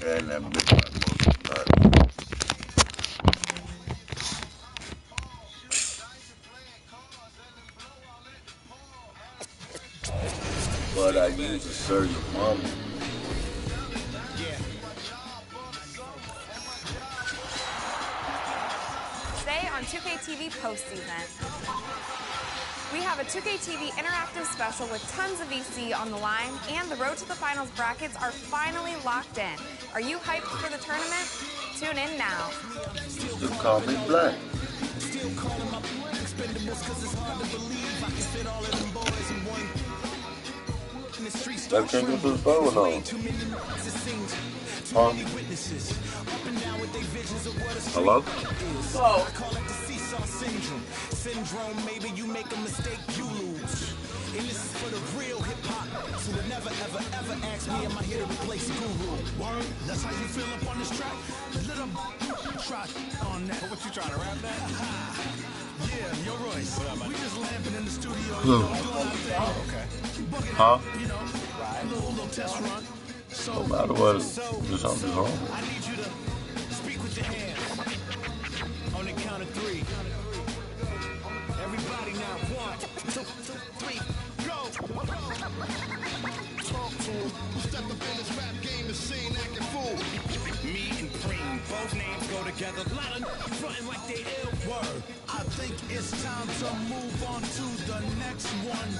And that big one. But I use a certain mama. Today on 2K TV postseason, we have a 2K TV interactive special with tons of VC on the line, and the Road to the Finals brackets are finally locked in. Are you hyped for the tournament? Tune in now. You call me Black. That can't get to the phone on. Huh? Hello? Oh. Syndrome, maybe you make a mistake, you lose. And this is for the real hip-hop. So never, ever, ever ask me, am I here to replace Guru? Word, that's how you feel up on this track? Little try on that. What you trying to rap that? Yeah, yo, Royce. We just lamping in the studio. Okay. Huh? You know, little test run. So, No matter what, do something wrong. I need you to speak with your hands. On the count of 3. Everybody now, 1, 2, 3, go! Talk to him. Step up in this rap game and sing acting fool. Me and Preem, both names go together. Lot of frontin' like they ill. Word. I think it's time to move on to the next one.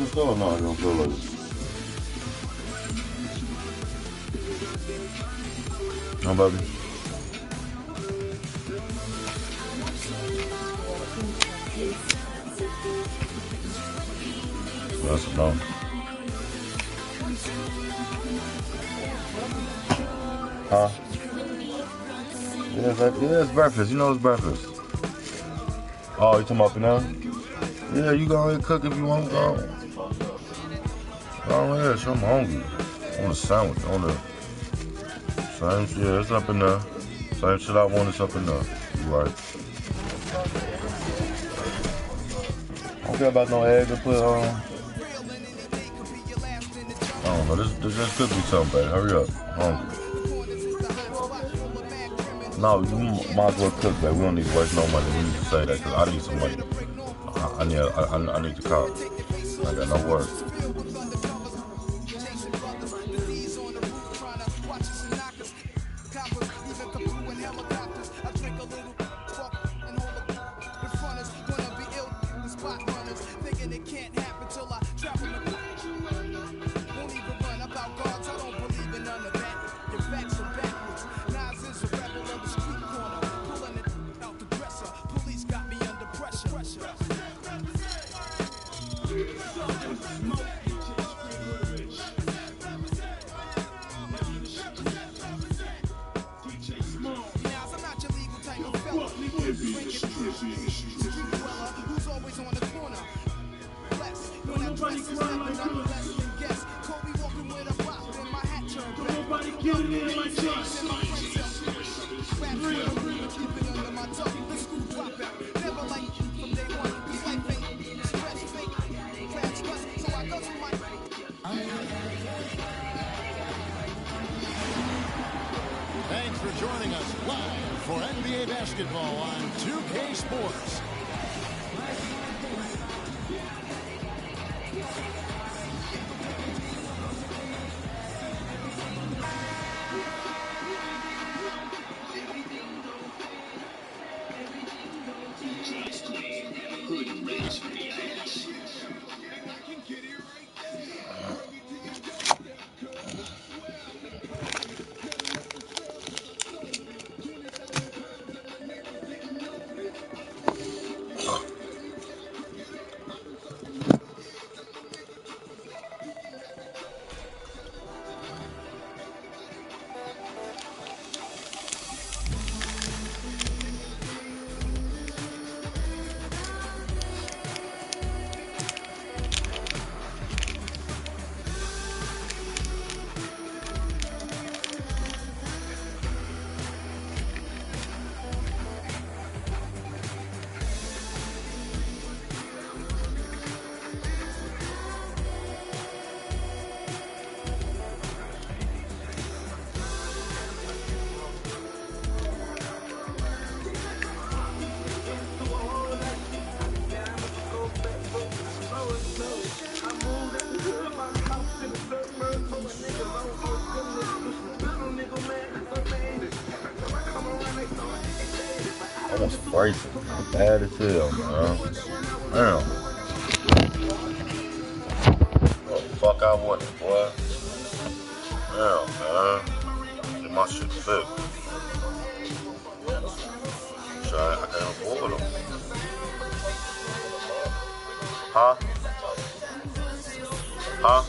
What's going on? I don't feel like it. How about me? That's a no. Huh? Yeah, it's breakfast. You know it's breakfast. Oh, you talking about now? Yeah, you go ahead and cook if you want. Go ahead, so I'm hungry. I want a sandwich. I want the same shit. Yeah, it's up in there. Same shit I want is up in there. You right. I don't care about no egg to put on. I don't know. This just could be something, baby. Hurry up. I'm hungry. No, you might as well cook, baby. We don't need to waste no money. We need to say that because I need some money. I need to call. I got no work. Thanks for joining us live for NBA basketball on 2K Sports. Almost freezing. I'm bad as hell, man. Damn. What the fuck I wanted, boy? Damn, man. Get my shit fixed. I can't afford them. Huh? Huh?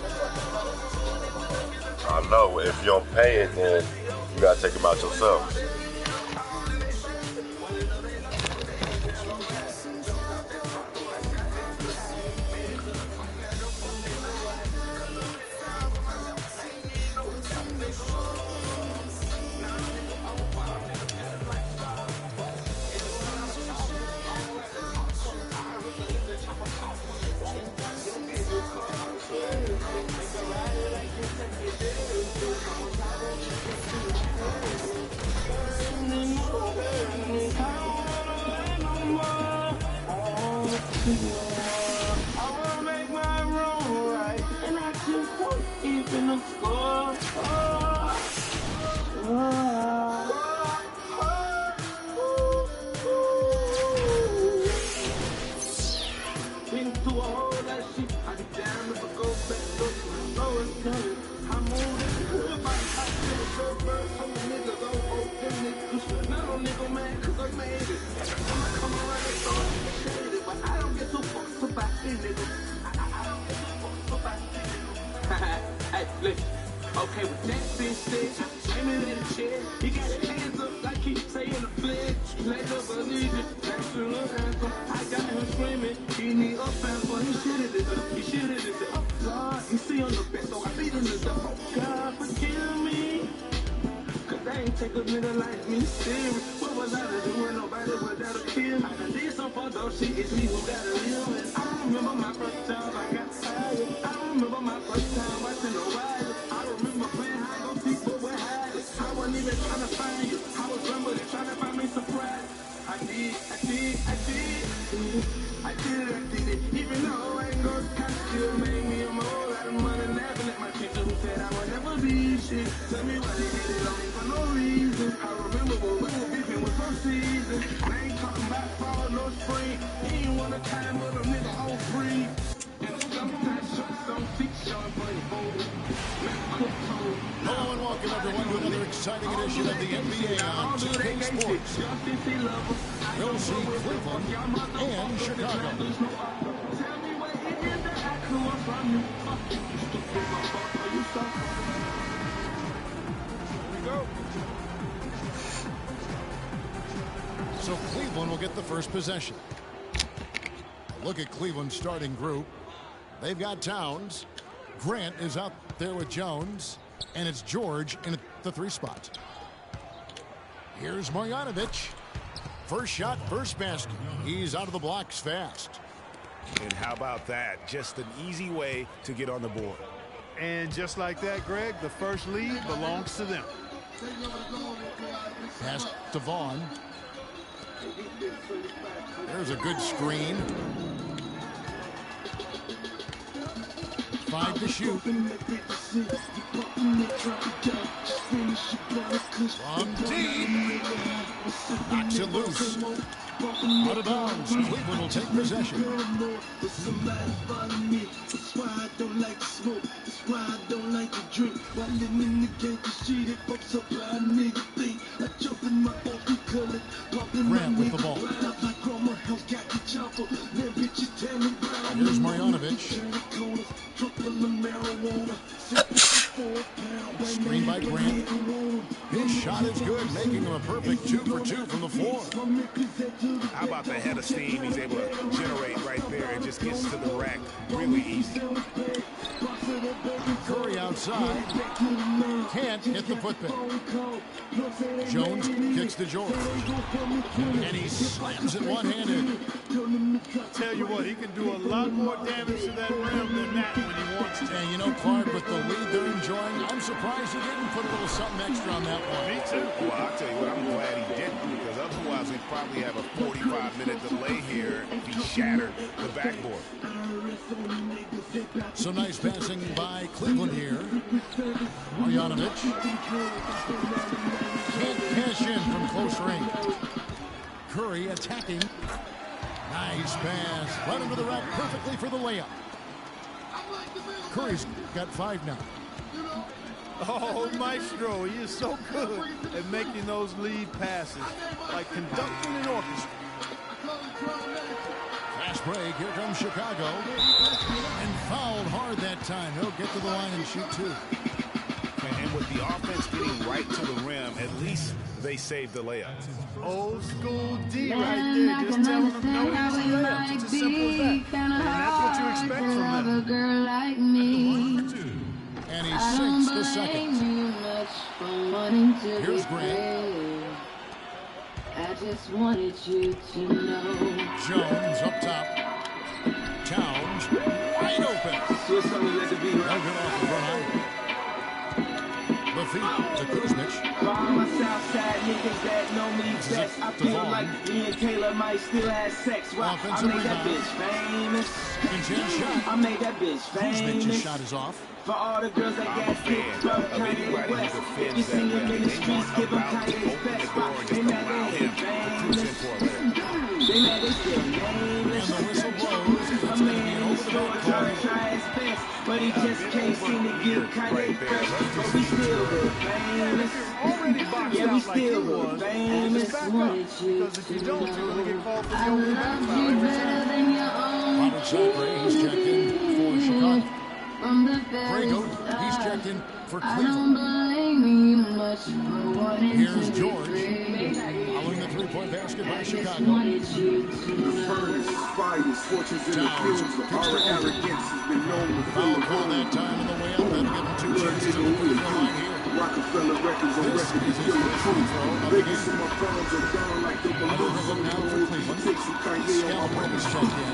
I know. If you don't pay it, then you gotta take them out yourself. But I don't get too fucked about these niggas. I don't get too fucked. Listen. Okay, with that being said, slam it in the chair. He got his hands up like he's saying a flag. Like a believer, back to the anthem. I got him screaming, he need a fan, but he shitted it up. He shitted it up. God, you see on the best, so I beat him to death. Oh, God, forgive me. Cause they ain't take a nigga like me serious. What was I to do when nobody was there to kill me? I did some fucked up shit, it's me who got to live. And I remember my first time I got tired. I remember my first time watching the wire. I remember playing hide go seek, but we're hiding. I wasn't even trying to find you. I was rumbled trying to find me surprise. I did it. Even though I ain't gonna catch you, made me a whole lot of money laughing at my teacher who said I would never be shit. Tell me why they did it on me for no reason. I remember when we were beefing with some season. I ain't talking about fall, no spring. He ain't want a time with a nigga on free. And sometimes shorts on feet showing funny fold. Hello and welcome everyone to another exciting edition of the NBA on 2K Sports. We'll see Cleveland and Chicago. Here we go. So Cleveland will get the first possession. Look at Cleveland's starting group. They've got Towns. Grant is out there with Jones. And it's George in the 3 spot. Here's Marjanovic. First shot, first basket. He's out of the blocks fast. And how about that? Just an easy way to get on the board. And just like that, Greg, the first lead belongs to them. Pass to Vaughn. There's a good screen. 5 to shoot. From deep. Knocks it loose. Out of bounds. Cleveland will take possession. Grant with the ball. Here's Marjanovic. Screen by Grant. His shot is good, making him a perfect 2 for 2 from the floor. How about the head of steam he's able to generate right there? It just gets to the rack really easy. Curry outside. Can't hit the putback. Jones kicks to George. And he slams it one-handed. Tell you what, he can do a lot more damage to that rim than that when he wants to. And you know, Clark, with the lead they're enjoying, I'm surprised he didn't put a little something extra on that one. Me too. Well, I'll tell you what, I'm glad he didn't, because otherwise we'd probably have a 45-minute delay here if he shattered the backboard. So nice passing by Cleveland here. Marjanovic. Can't cash in from close range. Curry attacking. Nice pass. Right into the rack perfectly for the layup. Curry's got 5 now. Oh, Maestro, he is so good at making those lead passes, like conducting an orchestra. Fast break. Here comes Chicago. And fouled hard that time. He'll get to the line and shoot 2. And with the offense getting right to the rim, at least they saved the layup. Old school D right there, just telling them no easy layups. It's as simple as that. And that's what you expect from them. Girl like me. And he sinks the second. Here's Grant. I just wanted you to know. Jones up top. Towns wide open. No good off the front line. The feet to Kuzmic. For all my Southside niggas that know me best, I feel like me and Taylor might still have sex. Well, I made that bitch famous. I made that bitch famous. Kuzmic's shot is off. For all the girls that got kicked from Kanye West, if you see him in the streets, give him Kanye's best. They mad they famous. They mad they still nameless. And the whistle blows. A man in the store trying to try his best, but he just can't seem to get Kanye fresh. But we still good famous. Yeah, we still good famous. Because if you don't, you're going to get called for the open back. Robert Sacre, he's checked in for Chicago. Brago, he's checked in for I Cleveland. don't blame you much for wanting Here's to George. be free. Following the three-point basket by I just Chicago. wanted you to Furnace, fires, fortunes in the Towns fumes. kicks Our to Oldham. arrogance has been known to fill Foul the call that time on the way up. That'll give him 2 chances at the free throw line here. Rockefeller records on This record is to his kill the first free truth. throw of the Vegas game. and my thumbs are down like the Another balloons look on now the for road. Cleveland. Take some Kanye on my Scalabrine is money. checked in.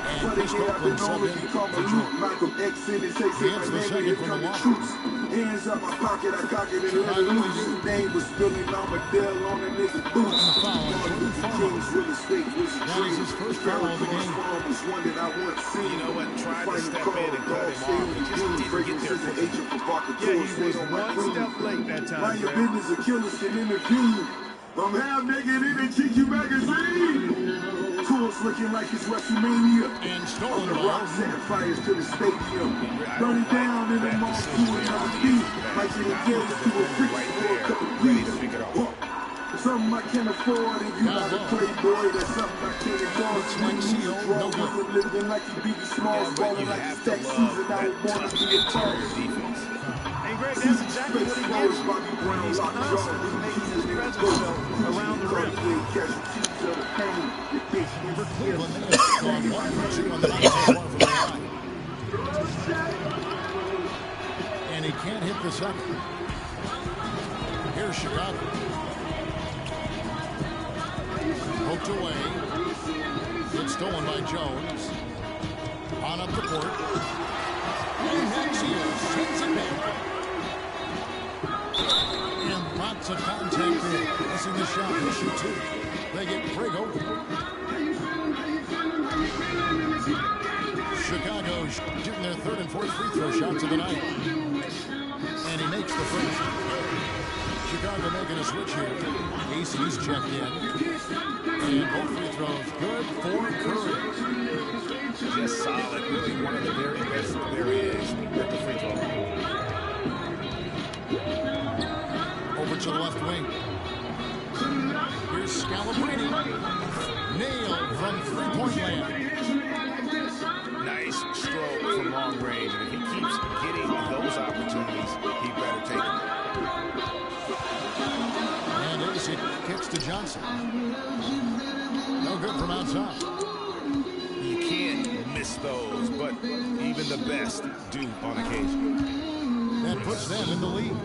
And But Chris yeah, I've Copeland been known subbed to in become a for loot. George. Malcolm X in it, say He hits the my name, second here from come the the lock. troops. Hands up my pocket, I cock it and let it loose. His name was spilling Armadale on a nigga boots. And the foul on Jordan Farmer. King's real estate was a That is his dream. first foul of the game. Farmers, one that I once seen. You know what? Tried to Fighting step Carl, in and cut dog him stay off. on He the just team, didn't breaking get there scissors, quick. agent for Barker Yeah, Tour, he stayed was on my one crew. step late that time, Mind your Greg. business, the killers can interview you. I'm half naked in a GQ magazine. Tours looking like it's WrestleMania. And On stolen the by rocks, Oldham. setting fires to the stadium. Burn it down in the mall to another beat. Like they engaged to a freak for a couple beats. Something I can't afford, and you not a playboy. That's something I can't afford. Looks like CO, no good. Living like you beat the smalls, balling like you stack season. I would want to be a part. And Greg, that's exactly what he gives you. He's constantly making his presence felt around the rim. For Cleveland, they have gone 1 for 2 on the night so far from the line. And he can't hit the second. Here's Chicago. Poked away. It's stolen by Jones. On up the court. And Maxios sends it back. And lots of contact there. Missing the shot. He'll shoot 2. They get Craig over. Chicago shooting their 3rd and 4th free throw shots of the night. And he makes the first. Chicago making a switch here. AC's checked in. And both free throws good for Curry. Just solid. Really one of the very best there is at the free throw line. Over to the left wing. Here's Scalabrine. Nailed from three-point land. Nice stroke from long range, and if he keeps getting those opportunities, he better take them. And AC kicks to Johnson. No good from outside. You can't miss those, but even the best do on occasion. That puts them in the lead.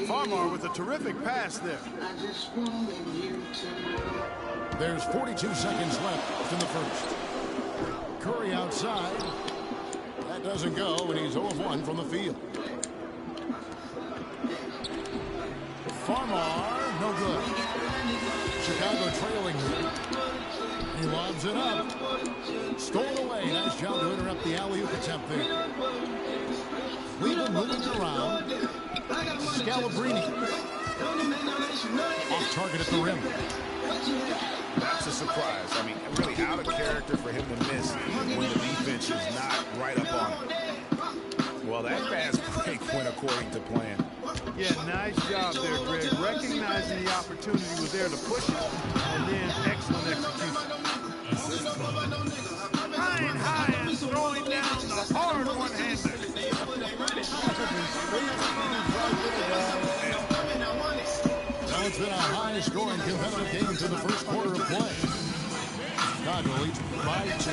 Farmar with a terrific pass there. There's 42 seconds left in the first. Curry outside. That doesn't go, and he's 0 of 1 from the field. Farmar, no good. Chicago trailing. He lobs it up. Stolen away. Nice job to interrupt the alley-oop attempt there. Cleveland moving around. Scalabrine. Off target at the rim. That's a surprise. I mean, really out of character for him to miss when the defense is not right up on him. Well, that fast break went according to plan. Yeah, nice job there, Greg. Recognizing the opportunity was there to push it, and then excellent execution. Ryan Hines throwing down the hard one-hander. Well, it's been a high-scoring competitive game through the first quarter of play. Chicago leads by 2.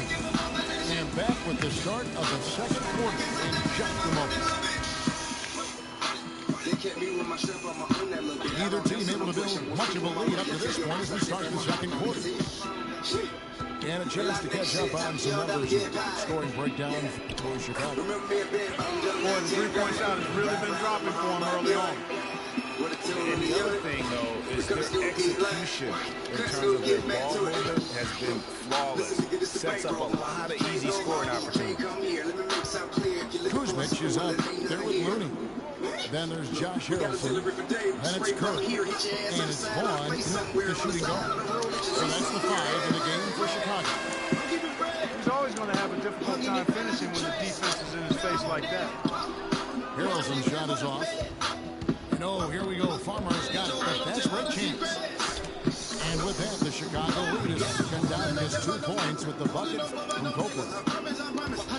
And back with the start of the second quarter in just a moment. Neither team able to build much of a lead up to this point as we start the second quarter. And a chance to catch up on some numbers and scoring breakdown for Chicago. Boy, the three-point shot has really been dropping for him early on. And the other thing, though, is their execution in terms of their ball movement has been flawless. Sets up a lot of easy scoring opportunities. Kuzmic is out there with Looney. Then there's Josh Harrelson. Then it's Curry. And it's Vaughn, the shooting guard. So that's the 5 in the game for Chicago. He's always going to have a difficult time finishing when the defense is in his face like that. Harrelson's shot is off. And oh, here we go. Farmer's got it, but that's Red Chance. And with that, the Chicago lead is come down to just 2 points with the bucket from Copeland.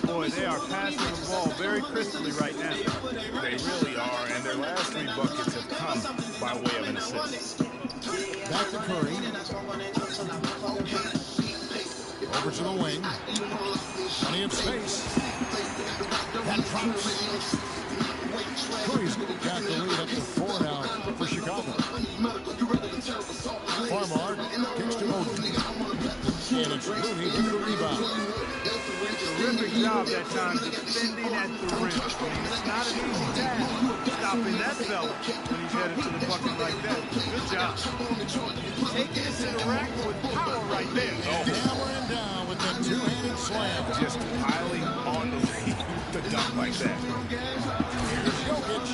Boy, Boy, they are passing the ball very crisply right now. They really are, and their last 3 buckets have come by way of an assist. Back to Curry. Over to the wing. Plenty of space. That drops. Curry's got the lead up to 4 now for Chicago. Farmar kicks to Oden. And it's Looney with the rebound. Terrific job that time defending at the rim. It's not an easy task stopping that fella when he's headed to the bucket like that. Good job. Taking it to the rack with power right there. Hammering down with the two-handed slam. Just piling on the dunk like that. Here's Jokic.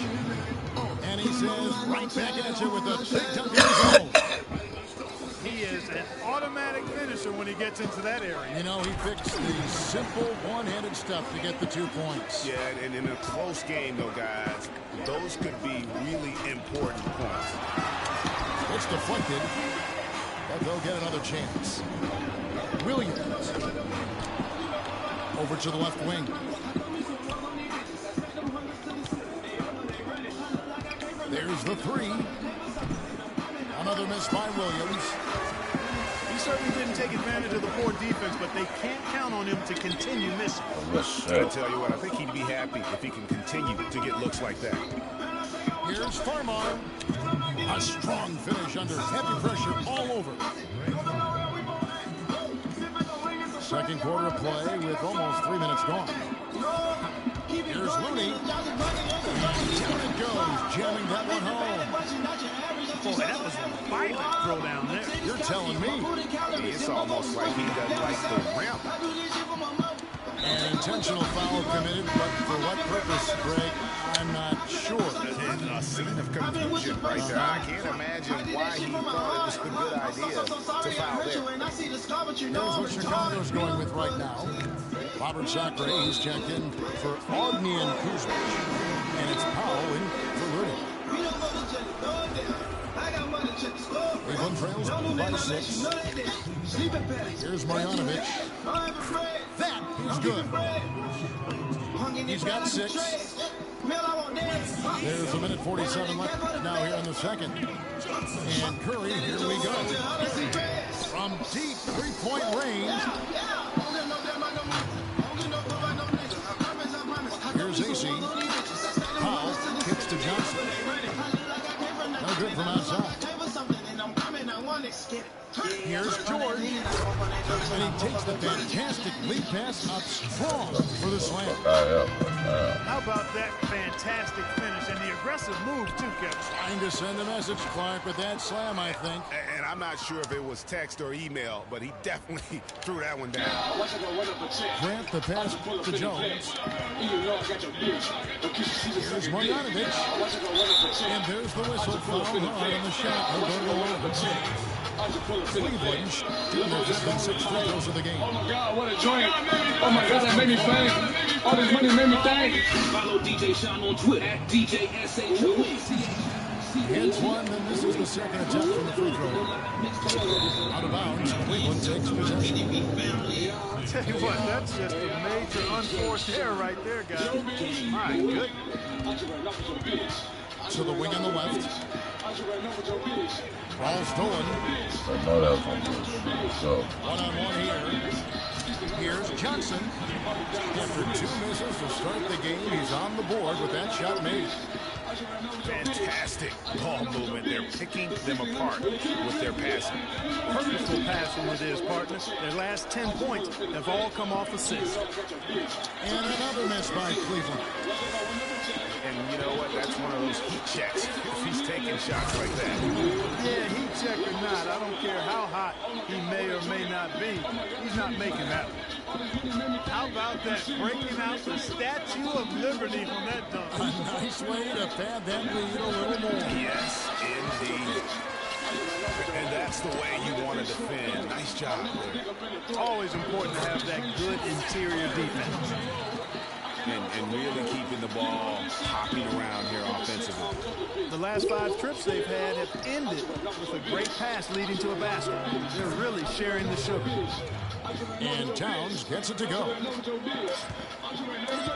And he says right back at you with a big dunk in his own. He is an automatic finisher when he gets into that area. You know, he picks the simple one-handed stuff to get the 2 points. Yeah, and in a close game, though, guys, those could be really important points. It's deflected, but they'll get another chance. Williams. Over to the left wing. There's the 3. Another miss by Williams. He certainly didn't take advantage of the poor defense, but they can't count on him to continue missing. I tell you what, I think he'd be happy if he can continue to get looks like that. Here's Farmar. A strong finish under heavy pressure all over. Second quarter of play with almost 3 minutes gone. Here's Looney. And down it goes, jamming that one home. Boy, that was a violent throw down there. You're telling me. It's almost like he doesn't like the rim. An intentional foul committed, but for what purpose, Greg, I'm not sure. And a scene of confusion right there. I can't imagine why he thought it was a good idea to foul there. Here's what Chicago's going with right now. Robert Sacre, he's checked in for Ognian Kuzmic. And it's Powell in for Looney. Cleveland trails by 6. Here's Marjanovic. That is good. He's got 6. There's a minute 47 left now here in the second. And Curry, here we go. From deep three-point range. Here's AC. Powell kicks to Johnson. No good from outside. Here's George. And he takes the fantastic lead pass up strong for the slam. How about that fantastic finish and the aggressive move, too, Kevin? Trying to send a message, Clark, with that slam, I think. And I'm not sure if it was text or email, but he definitely threw that one down. Grant the pass to Jones. Here's Marjanovic. And there's the whistle. Foul hard on the shot. He'll go to the line. Cleveland has been 6 free throws of the game. Oh my God, what a joint. Oh my God, that made me famous. All this money made me think. Follow DJ Sean on Twitter at DJ Hits one, then this is the second attempt from the free throw. Out of bounds, Cleveland takes possession. I'll tell you what, that's just a major unforced error right there, guys. My goodness. To the wing on the left. Ball stolen. I know that was going to be so. One-on-one here. Here's Johnson. After 2 misses to start the game, he's on the board with that shot made. Fantastic ball movement. They're picking them apart with their passing. Purposeful passing it is, partner. Their last 10 points have all come off assists. And another miss by Cleveland. And you know what? That's one of those heat checks if he's taking shots like that. Yeah, heat check or not, I don't care how hot he may or may not be. He's not making that one. How about that? Breaking out the Statue of Liberty from that dunk. A nice way to pad that lead a little more. Yes, indeed. And that's the way you want to defend. Nice job there. Always important to have that good interior defense. and really keeping the ball hopping around here offensively. The last 5 trips they've had have ended with a great pass leading to a basket. They're really sharing the sugar. And Towns gets it to go.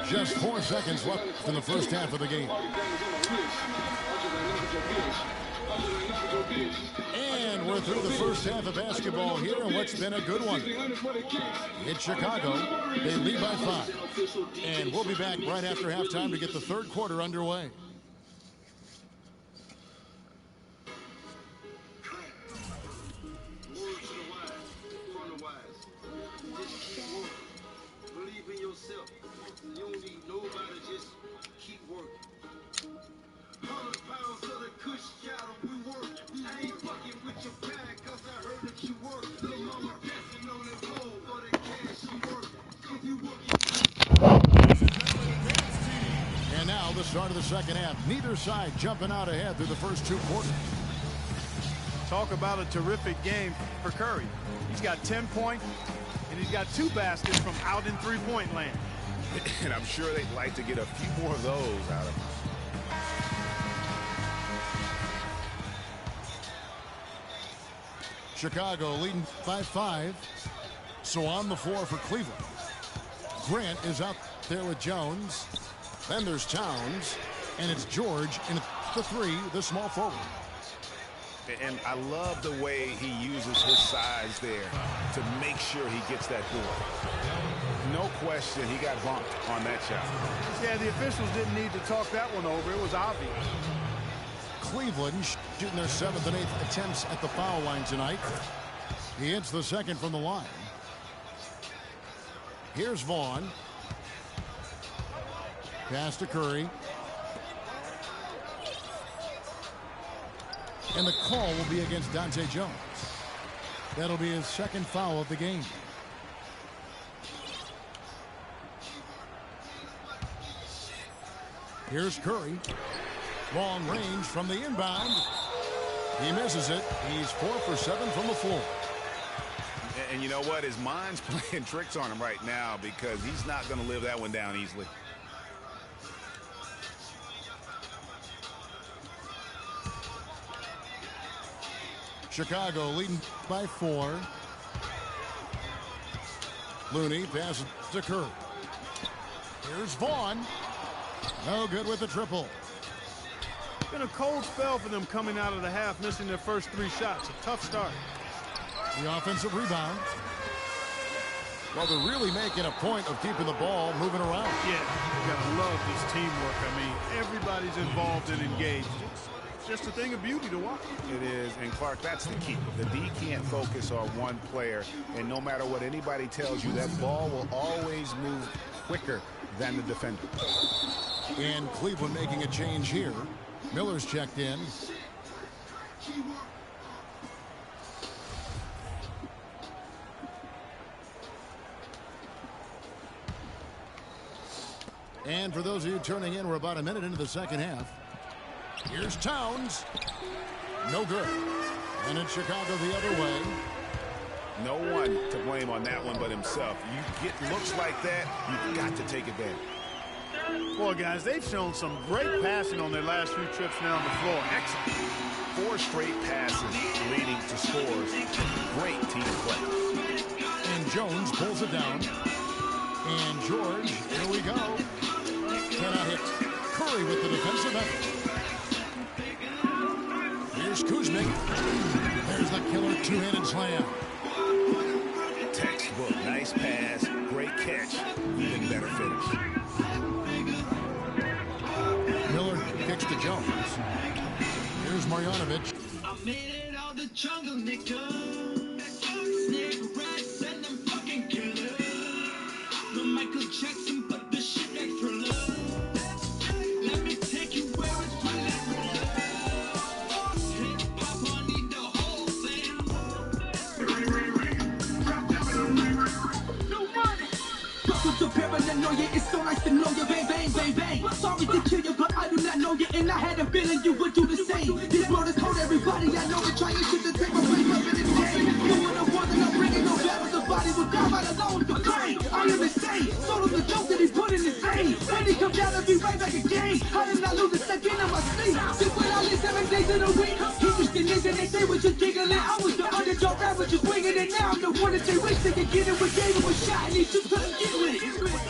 Just 4 seconds left in the first half of the game. And we're through the first half of basketball here, and what's been a good one. It's Chicago. They lead by 5. And we'll be back right after halftime to get the third quarter underway. Believe in yourself. You don't need nobody, just keep working. 100 pounds of the kush cattle, we work. I ain't fucking with your bag, cause I heard that you work. Little mama dancing on the pole for the cash she work. If you work. And now the start of the second half. Neither side jumping out ahead through the first 2 quarters. Talk about a terrific game for Curry. He's got 10 points, and he's got 2 baskets from out in three-point land. And I'm sure they'd like to get a few more of those out of him. Chicago leading by 5. So on the floor for Cleveland. Grant is out there with Jones. Then there's Towns. And it's George in the 3, the small forward. And I love the way he uses his size there to make sure he gets that board. No question he got bumped on that shot. Yeah, the officials didn't need to talk that one over. It was obvious. Cleveland shooting their 7th and 8th attempts at the foul line tonight. He hits the second from the line. Here's Vaughn. Pass to Curry. And the call will be against Dante Jones. That'll be his 2nd foul of the game. Here's Curry. Long range from the inbound. He misses it. He's 4 for 7 from the floor. And you know what? His mind's playing tricks on him right now because he's not going to live that one down easily. Chicago leading by 4. Looney passes to Curry. Here's Vaughn. No good with the triple. Been a cold spell for them coming out of the half, missing their first 3 shots. A tough start. The offensive rebound. Well, they're really making a point of keeping the ball moving around. Yeah, you gotta love this teamwork. I mean, everybody's involved and engaged. It's just a thing of beauty to watch. It is, and Clark, that's the key. The D can't focus on one player, and no matter what anybody tells you, that ball will always move quicker than the defender. And Cleveland making a change here. Miller's checked in. And for those of you turning in, we're about a minute into the second half. Here's Towns. No good. And it's Chicago the other way. No one to blame on that one but himself. You get looks like that, you've got to take advantage. Boy, guys, they've shown some great passing on their last few trips now on the floor. Excellent. 4 straight passes leading to scores. Great team play. And Jones pulls it down. And George, here we go. Cannot hit. Curry with the defensive effort. Here's Kuzmic. There's the killer 2-handed slam. Textbook. Nice pass. Great catch. Even better finish. Miller kicks to Jones. Here's Marjanovic. I made it out the jungle, nigga. Snake rats and them fucking killers. No Michael Jackson, but the shit extra love. Let me take you where it's really real. Hip-hop, I need the whole thing. No money. Fuck with the paranoia, it's so nice to know you. Bang, bang, bang, bang. Sorry to kill you, but I do not know you. And I had a feeling you would do the same. This world has told everybody I know they're trying to take my place up in this game. You would've won, and I'm bringing no battle to body will die right alone to play. I am insane, sort of the joke that he put in his vein. When he comes down, I'll be right back again. How did I lose a second of my sleep? Just when I live 7 days in a week. He used to listen, they say was just giggling. I was the underdog rapper just winging it. Now I'm the one that they wish they could get it. We gave him a shot and he just couldn't get with it.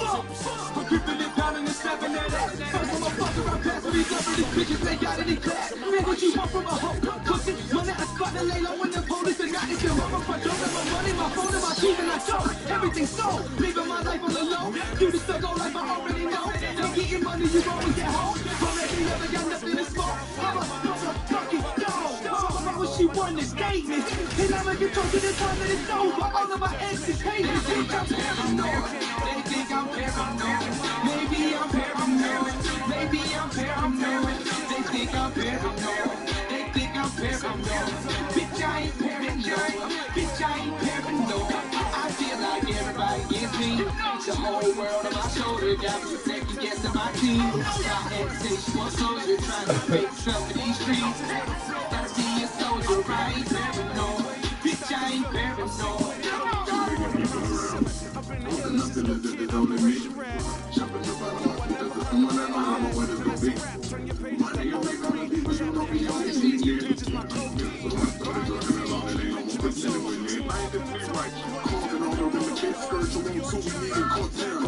I'm gripping it down and snapping that ass. First I'm a fuck around past with these lovely these bitches ain't got any class. Man, what you want from a hoe? Pussy, money, I spot to lay low when the police are not. If you run my front door, my money, my phone, and my keys, and I show everything sold. Living my life on the low. Do the struggle like I already know. Ain't getting money, you always get home. From every other got nothing to smoke. I'm a motherfucking dog. When she won this statement, and I'ma get drunk to this one that it's over. All of my exes hate me. They think I'm paranoid. They think I'm paranoid. Maybe I'm paranoid. Maybe I'm paranoid. They think I'm paranoid. They think I'm paranoid. Bitch, I ain't paranoid. Bitch, I ain't paranoid. I feel like everybody gets me. The whole world on my shoulder got me second guessing my team. Got hesitation, soldier trying to make some of these streets. Gotta be a soldier, right? Paranoid. Bitch, I ain't paranoid. Nothing is it only me. Jumping the bottom of the someone that I don't know what it's gonna be. My nigga make all the people you know be on the TV. So I started talking along and ain't no more pretending with me. I ain't the three right. Calling on the river, can't skirt you on two, we need a cartel.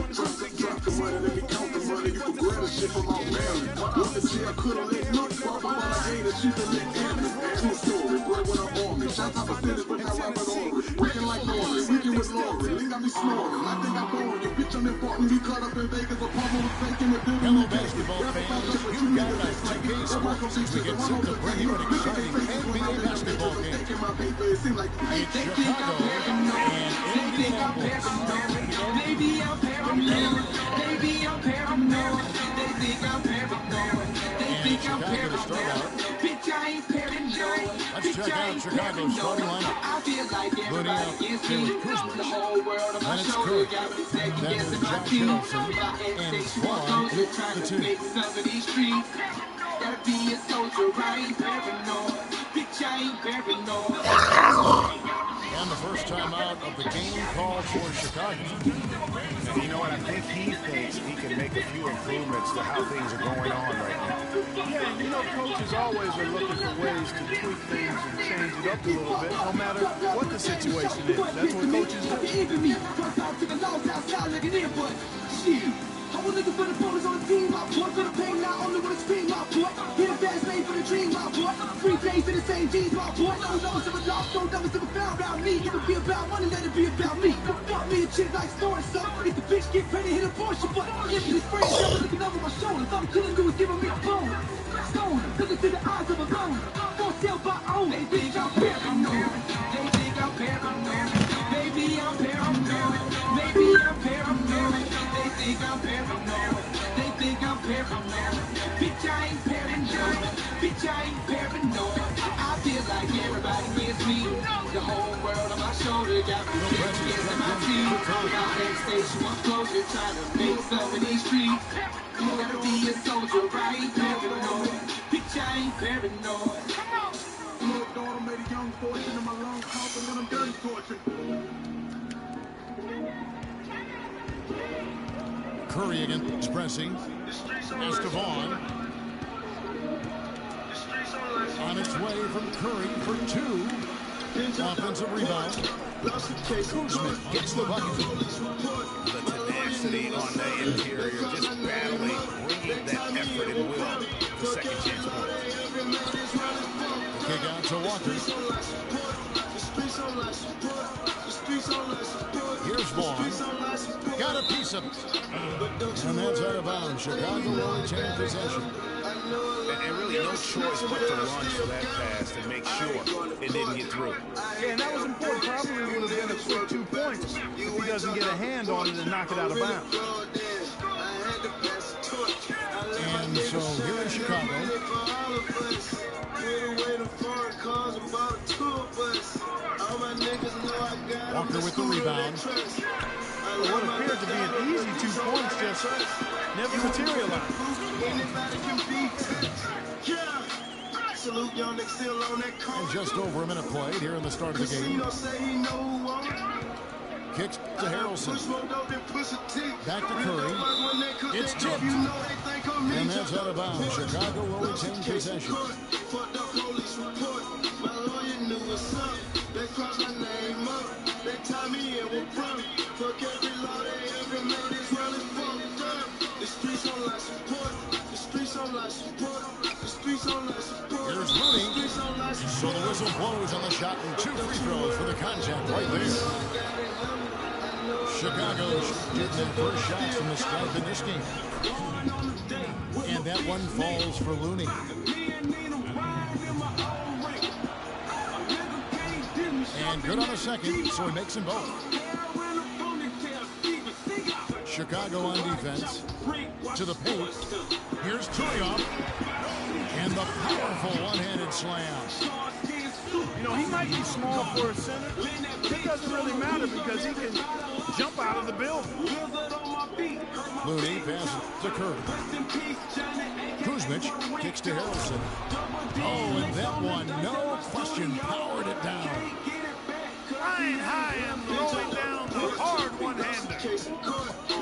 Drop the money, let me count the money. You can grab the shit from Mount Mary. What the shit I could've let look for, but I hate it, she's a lit canvas. True story, boy, when I'm on me. Shots out percentage, but now rapping on it. Working like Lori, weekend with Lori. Lean got me snoring. I think I'm boring. You bitch, I'm important. We caught up in Vegas. A pop on the fake in the building. Hello, basketball fans. You've got a 2K Sports to get set to bring you an exciting NBA basketball game. It's Chicago and Indianapolis. Maybe I'm paranoid. Maybe I'm paranoid. They think I'm paranoid. They think I'm paranoid. Bitch, I ain't paranoid. Let's check out Chicago's starting lineup. I feel like Loading up Derek Kuzma. The whole world on my shoulder got me second guessing my team. My hesitation was soldier trying to make some of these streets. Gotta be a soldier, I ain't paranoid. Bitch, I ain't paranoid. And the first time out of the game called for Chicago. And you know what? I think he thinks he can make a few improvements to how things are going on right now. Yeah, you know, coaches always are looking for ways to tweak things and change it up a little bit, no matter what the situation is. That's what coaches do. I was looking for the bonus on the team, my boy. For the pain, not only wanna scream, my boy. Hit a fast lane for the dream, my boy. 3 days in the same jeans, my boy. No lowest of a lost, no numbers of a found around me. If it be about money, let it be about me. Fuck me a chick like story, so if the bitch get ready, hit a abortion, but if this brain show looking over my shoulders, all I'm couldn't do is giving me a bone. Stone, looking through the eyes of a loner. For sale by own, they think I'm paranoid. They think I'm paranoid. Maybe I'm paranoid. Maybe I'm paranoid. They think I'm paranoid. They think I'm paranoid. Bitch, I ain't paranoid. Bitch, I ain't paranoid. I feel like everybody gets me. The whole world on my shoulder got me against my team. My head station was closer, trying to make some of these streets. You gotta be a soldier, right? Paranoid. Bitch, I ain't paranoid. Little daughter made a young fortune in my lungs, coughing when I'm dirty tortured. Curry against Pressing. Estevon. On its way from Curry for 2. Offensive rebound. Kuzma gets the bucket. The tenacity on the interior, just battling, bringing that effort and will for second chance points. Kick out to Walker. Here's Vaughn. Got a piece of it. And that's out of bounds. Chicago will retain possession. And really no choice but to launch for that pass to make sure it didn't get through. Yeah, and that was important. Probably would have been a quick 2 points if he doesn't get a hand on it and knock it out of bounds. And so here in Chicago. Walker with the rebound. What appeared to be an easy 2 points just never materialized. And just over a minute played here in the start of the game. kicks to Harrelson. Back to Curry. It's tipped. And that's out of bounds. Chicago will retain possession. Here's Looney. So the whistle blows on the shot and 2 free throws for the contact right there. Chicago's getting their first shots from the stripe in this game. And that one falls for Looney. And good on the second, so he makes them both. Chicago on defense. To the paint. Here's Turioff. And the powerful one-handed slam. You know, he might be small for a center. It doesn't really matter because he can jump out of the building. Looney passes to Curry. Kuzmic kicks to Harrelson. Oh, and that one, no question, powered it down. Flying high and throwing down the hard one-hander.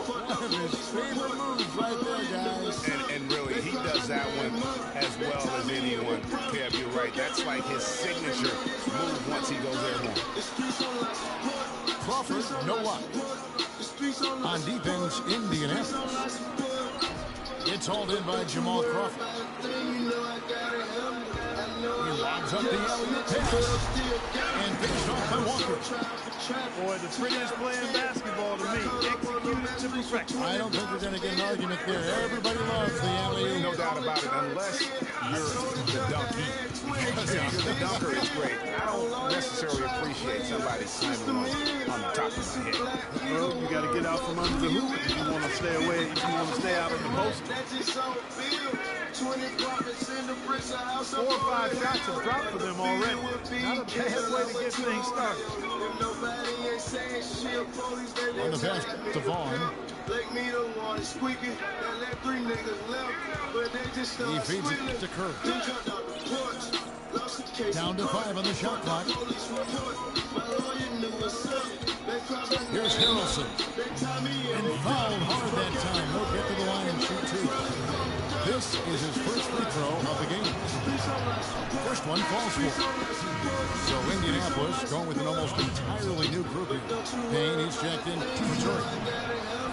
One of his favorite moves right there, guys. And really, he does that one as well as anyone. Kev, you're right. That's like his signature move once he goes there more. Crawford, no luck. On defense, Indianapolis. It's hauled in by Jamal Crawford. He lobs up the alley-oop pass and finished off by Walker. Boy, the prettiest play in basketball to me. Executed to perfection. I don't think we're going to get an argument there. Everybody loves the alley-oop. No doubt about it, unless you're the donkey. Because if you're the dunker, it's great. I don't necessarily appreciate somebody slamming on the top of my head. Well, you got to get out from under the hoop if you want to stay away. If you want to stay out of the post. 4 or 5 shots have dropped for them already. Not a bad way to get things started. On the pass to Vaughn. He feeds it to Curry. Down to 5 on the shot clock. Here's Harrelson. And fouled hard that time. He'll get to the line and shoot 2. This is his first free throw of the game. First one falls for. So Indianapolis going with an almost entirely new grouping. Payne, he's checked in for Turk.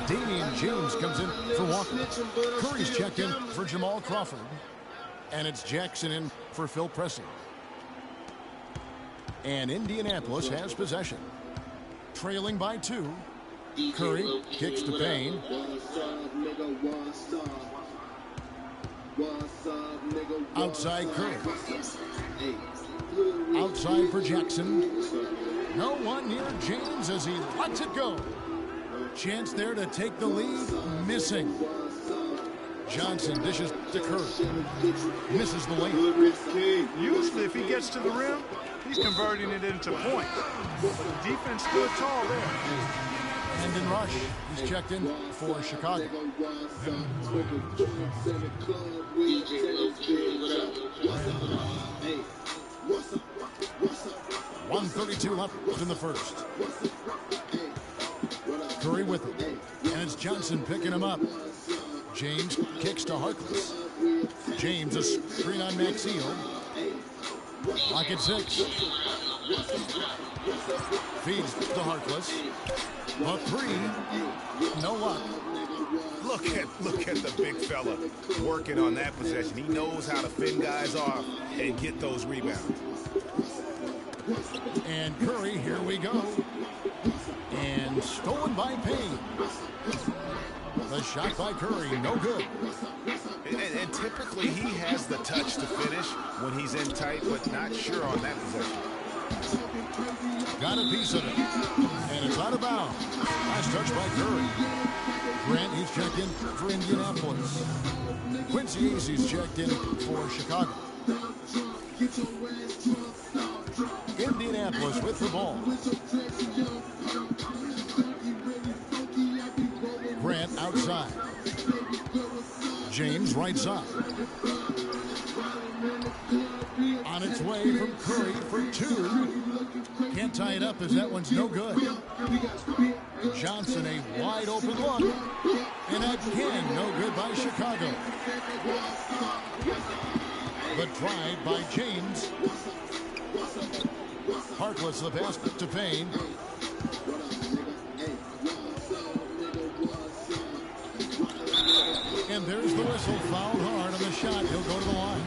Damian James comes in for Walker. Curry's checked in for Jamal Crawford. And it's Jackson in for Phil Pressey. And Indianapolis has possession. Trailing by 2. Curry kicks to Payne. Outside Curry. Outside for Jackson. No one near James as he lets it go. Chance there to take the lead. Missing. Johnson dishes to Curry. Misses the lane. Usually if he gets to the rim, he's converting it into points. But the defense stood tall there. And in rush, he's checked in for Chicago. 1:32 left in the first. Curry with it. And it's Johnson picking him up. James kicks to Harkless. James a screen on Maxiel. Lock at 6. Feeds to Harkless. A 3. No luck. Look at the big fella working on that possession. He knows how to fend guys off and get those rebounds. And Curry, here we go. And stolen by Payne. The shot by Curry, no good. And typically he has the touch to finish when he's in tight, but not sure on that possession. Got a piece of it. And it's out of bounds. Last touch by Curry. Grant, he's checked in for Indianapolis. Quincy Easy's checked in for Chicago. Indianapolis with the ball. Grant outside. James right side. On its way from Curry for two. Can't tie it up as that one's no good. Johnson, a wide open look. And again, no good by Chicago. The drive by James. Harkless the pass to Payne. And there's the whistle. Fouled hard on the shot. He'll go to the line.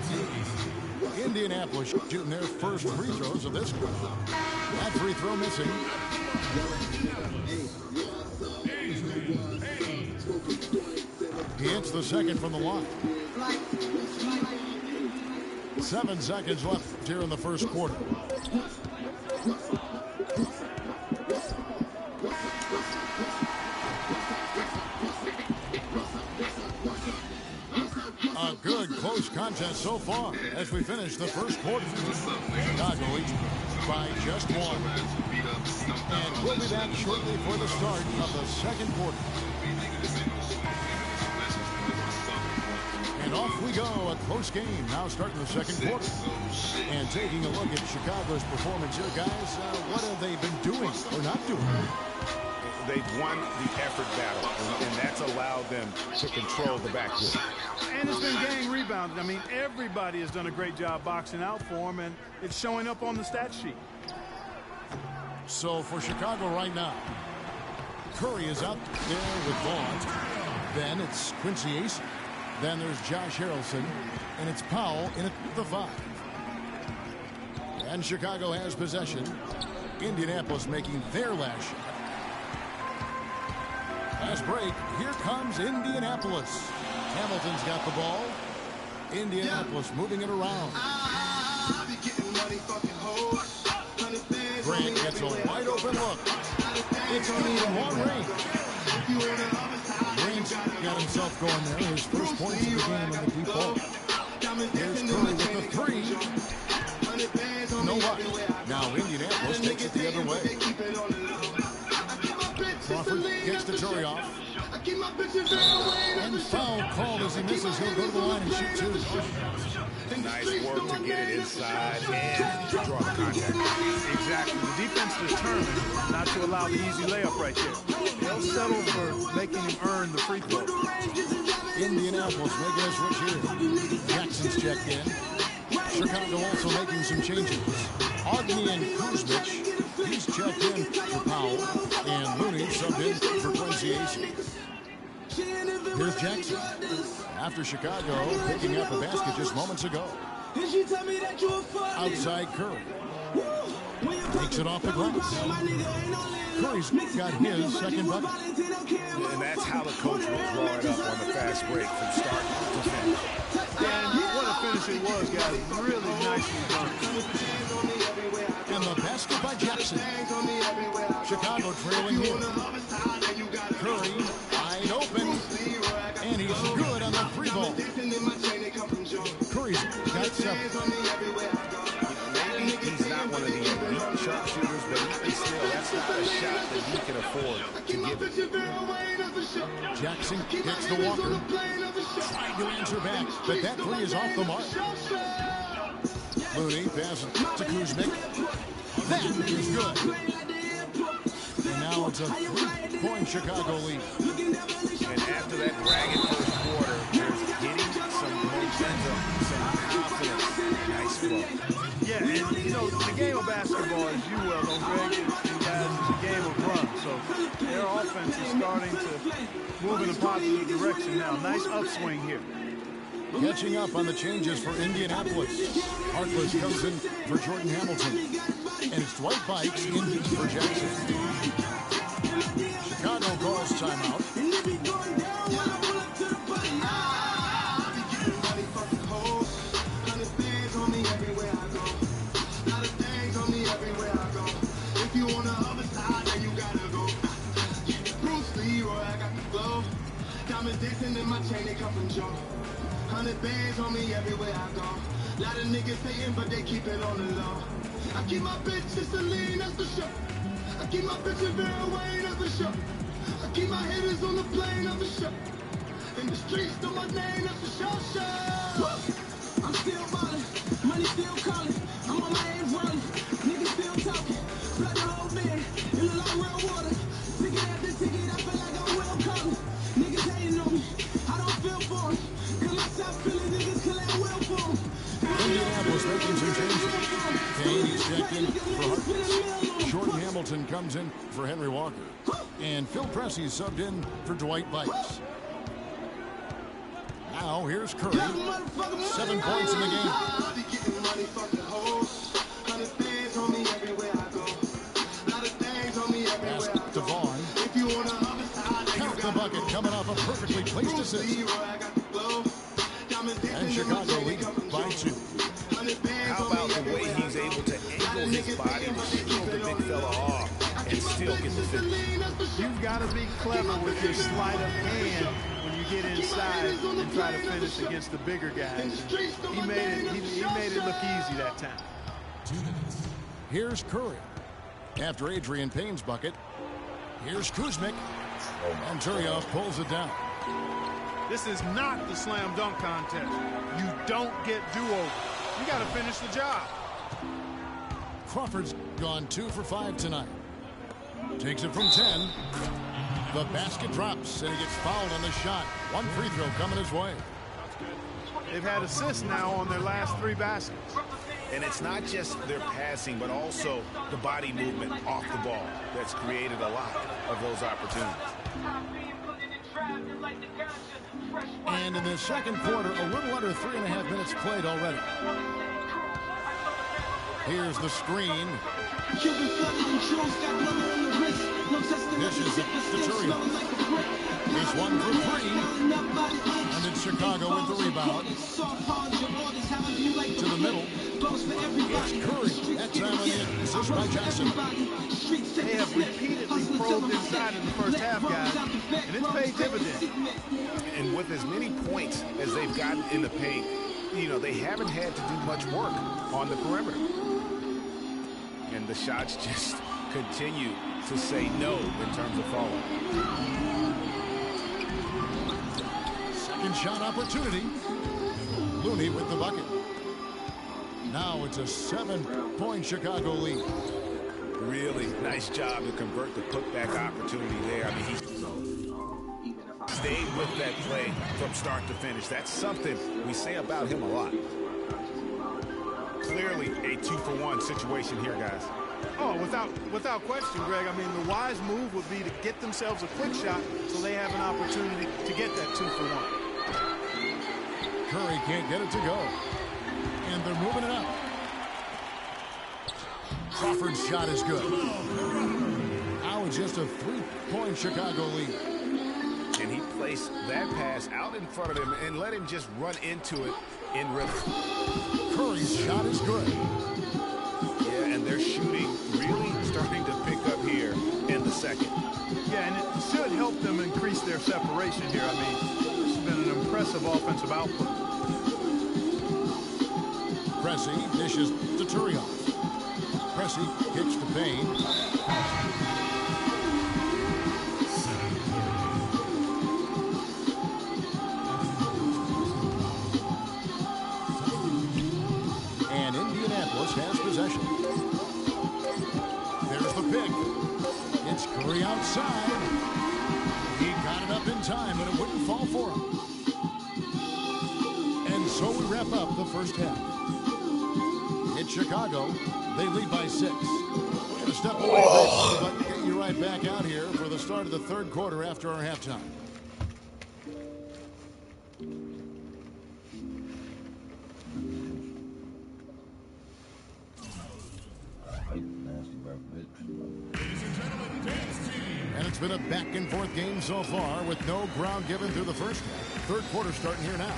Indianapolis shooting their first free throws of this quarter. That free throw missing. He hits the second from the line. 7 seconds left here in the first quarter. A good close contest so far as we finish the first quarter. Chicago leads by just one. And we'll be back shortly for the start of the second quarter. And off we go, a close game now starting the second quarter. And taking a look at Chicago's performance here, guys, what have they been doing or not doing? They've won the effort battle, and that's allowed them to control the backcourt. And it's been gang rebounded. I mean, everybody has done a great job boxing out for him, and it's showing up on the stat sheet. So for Chicago right now, Curry is out there with Vaughn. Then it's Quincy Ace. Then there's Josh Harrelson, and it's Powell in at the 5. And Chicago has possession. Indianapolis making their last shot. Last break, here comes Indianapolis. Hamilton's got the ball. Indianapolis moving it around. Grant gets a wide open look. It's from long range. Grant's got himself going there. His first points of the game on the deep ball. Here's Curry with the 3. No luck. Now Indianapolis takes it the other way. Crawford gets the Curry off. And foul called as he misses. He'll go to the line and shoot 2. Nice work to get it inside and draw the contact. Exactly. The defense determined not to allow the easy layup right there. They'll settle for making him earn the free throw. Indianapolis making a switch here. Jackson's checked in. Chicago also making some changes. Ogney and Kuzmic, he's checked in for Powell. And Looney subbed in for Quincy Ace. Here's Jackson. After Chicago picking up a basket just moments ago. Outside Curry. Takes it off the glass. Curry's got his second bucket. And that's how the coach will draw it up on the fast break from start to finish. And what a finish it was, guys. Really nicely done. And the basket by Jackson. Chicago trailing here. Curry wide open. And he's good on the 3 ball. Curry's got 7. Maybe he's not one of the elite sharpshooters, but even still, that's not a shot that he can afford to give it. Jackson gets to Walker. Trying to answer back, but that 3 is off the mark. Looney passes to Kuzmic. That is good. And now it's a 3-point Chicago lead. And after that ragged first quarter, there's getting some momentum, some confidence. Nice flow. Yeah, and you know, the game of basketball, as you well know, Greg, and guys, is a game of run. So their offense is starting to move in a positive direction now. Nice upswing here. Catching up on the changes for Indianapolis. Harkless comes in for Jordan Hamilton. And it's Dwight Bikes in for Jackson. Chicago calls timeout. Dancing in my chain, they come from Joe. 100 bands on me everywhere I go. Lot of niggas hating, but they keep it on the low. I keep my bitch in Celine, that's for sure. I keep my bitch in Vera Wayne, that's for sure. I keep my hitters on the plane, that's for sure. In the streets, know my name, that's for sure. I'm still ballin', money still calling. I'm on my hands rolling, niggas still talking. Blood the whole man, it look like real water. Ticket after ticket, I feel like I'm Will Collins. Niggas hating on me, I don't feel for them. Cause I stop feeling niggas kill that will for them. Indianapolis making some changes. Kane is checked in for Harkless. Jordan Hamilton comes in for Henry Walker. And Phil Pressey subbed in for Dwight Bites. Now here's Curry. 7 points in the game. Pass to Vaughn. Count the bucket coming off a perfectly placed assist. And Chicago leads by 2. How about the way he's able to angle his body to shield the big fella off and still get the finish? You've got to be clever with your sleight of hand when you get inside and try to finish against the bigger guys. He made it look easy that time. Here's Curry. After Adrian Payne's bucket, here's Kuzmic. And Turioff pulls it down. This is not the slam dunk contest. You don't get do-over. You got to finish the job. Crawford's gone 2 for 5 tonight. Takes it from 10. The basket drops, and he gets fouled on the shot. 1 free throw coming his way. They've had assists now on their last 3 baskets. And it's not just their passing, but also the body movement off the ball that's created a lot of those opportunities. And in the second quarter, a little under 3.5 minutes played already. Here's the screen. This is it to Turioff. He's 1 for 3. And it's Chicago with the rebound. To the middle. It's Curry. That time on the assist by Jackson. They have repeatedly probed inside in the first half, guys, and it's paid dividends. And with as many points as they've gotten in the paint, you know, they haven't had to do much work on the perimeter. And the shots just continue to say no in terms of falling. Second shot opportunity. Looney with the bucket. Now it's a 7-point Chicago lead. Really nice job to convert the putback opportunity there. I mean, he stayed with that play from start to finish. That's something we say about him a lot. Clearly a 2-for-1 situation here, guys. Oh, without question, Greg. I mean, the wise move would be to get themselves a quick shot so they have an opportunity to get that 2-for-1. Curry can't get it to go. And they're moving it up. Crawford's shot is good. Now it's just a 3-point Chicago lead. And he placed that pass out in front of him and let him just run into it in rhythm. Curry's shot is good. Yeah, and they're shooting really starting to pick up here in the second. Yeah, and it should help them increase their separation here. I mean, this has been an impressive offensive output. Pressey dishes to Turioff. Pressey kicks to Payne. And Indianapolis has possession. There's the pick. It's Curry outside. He got it up in time, but it wouldn't fall for him. And so we wrap up the first half. It's Chicago. They lead by 6. We're going to step away, but get you right back out here for the start of the third quarter after our halftime. And it's been a back-and-forth game so far with no ground given through the first half. Third quarter starting here now.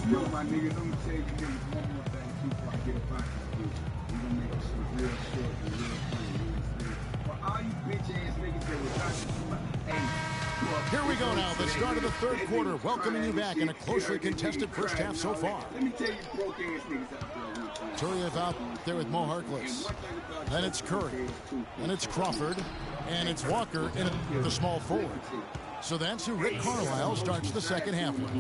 Yo, my niggas, I'm gonna tell you niggas one more thing too before I get up out of here. We gonna make this shit real short and real funny. You understand? For all you bitch ass niggas that was talking, hey. Here we go now, the start of the third quarter, welcoming you back in a closely contested first half so far. Let me tell you, broke ass niggas out there. Turioff out there with Mo Harkless. Then it's Curry. And it's Crawford. And it's Walker in the small forward. So that's who Rick Carlisle starts the second half with.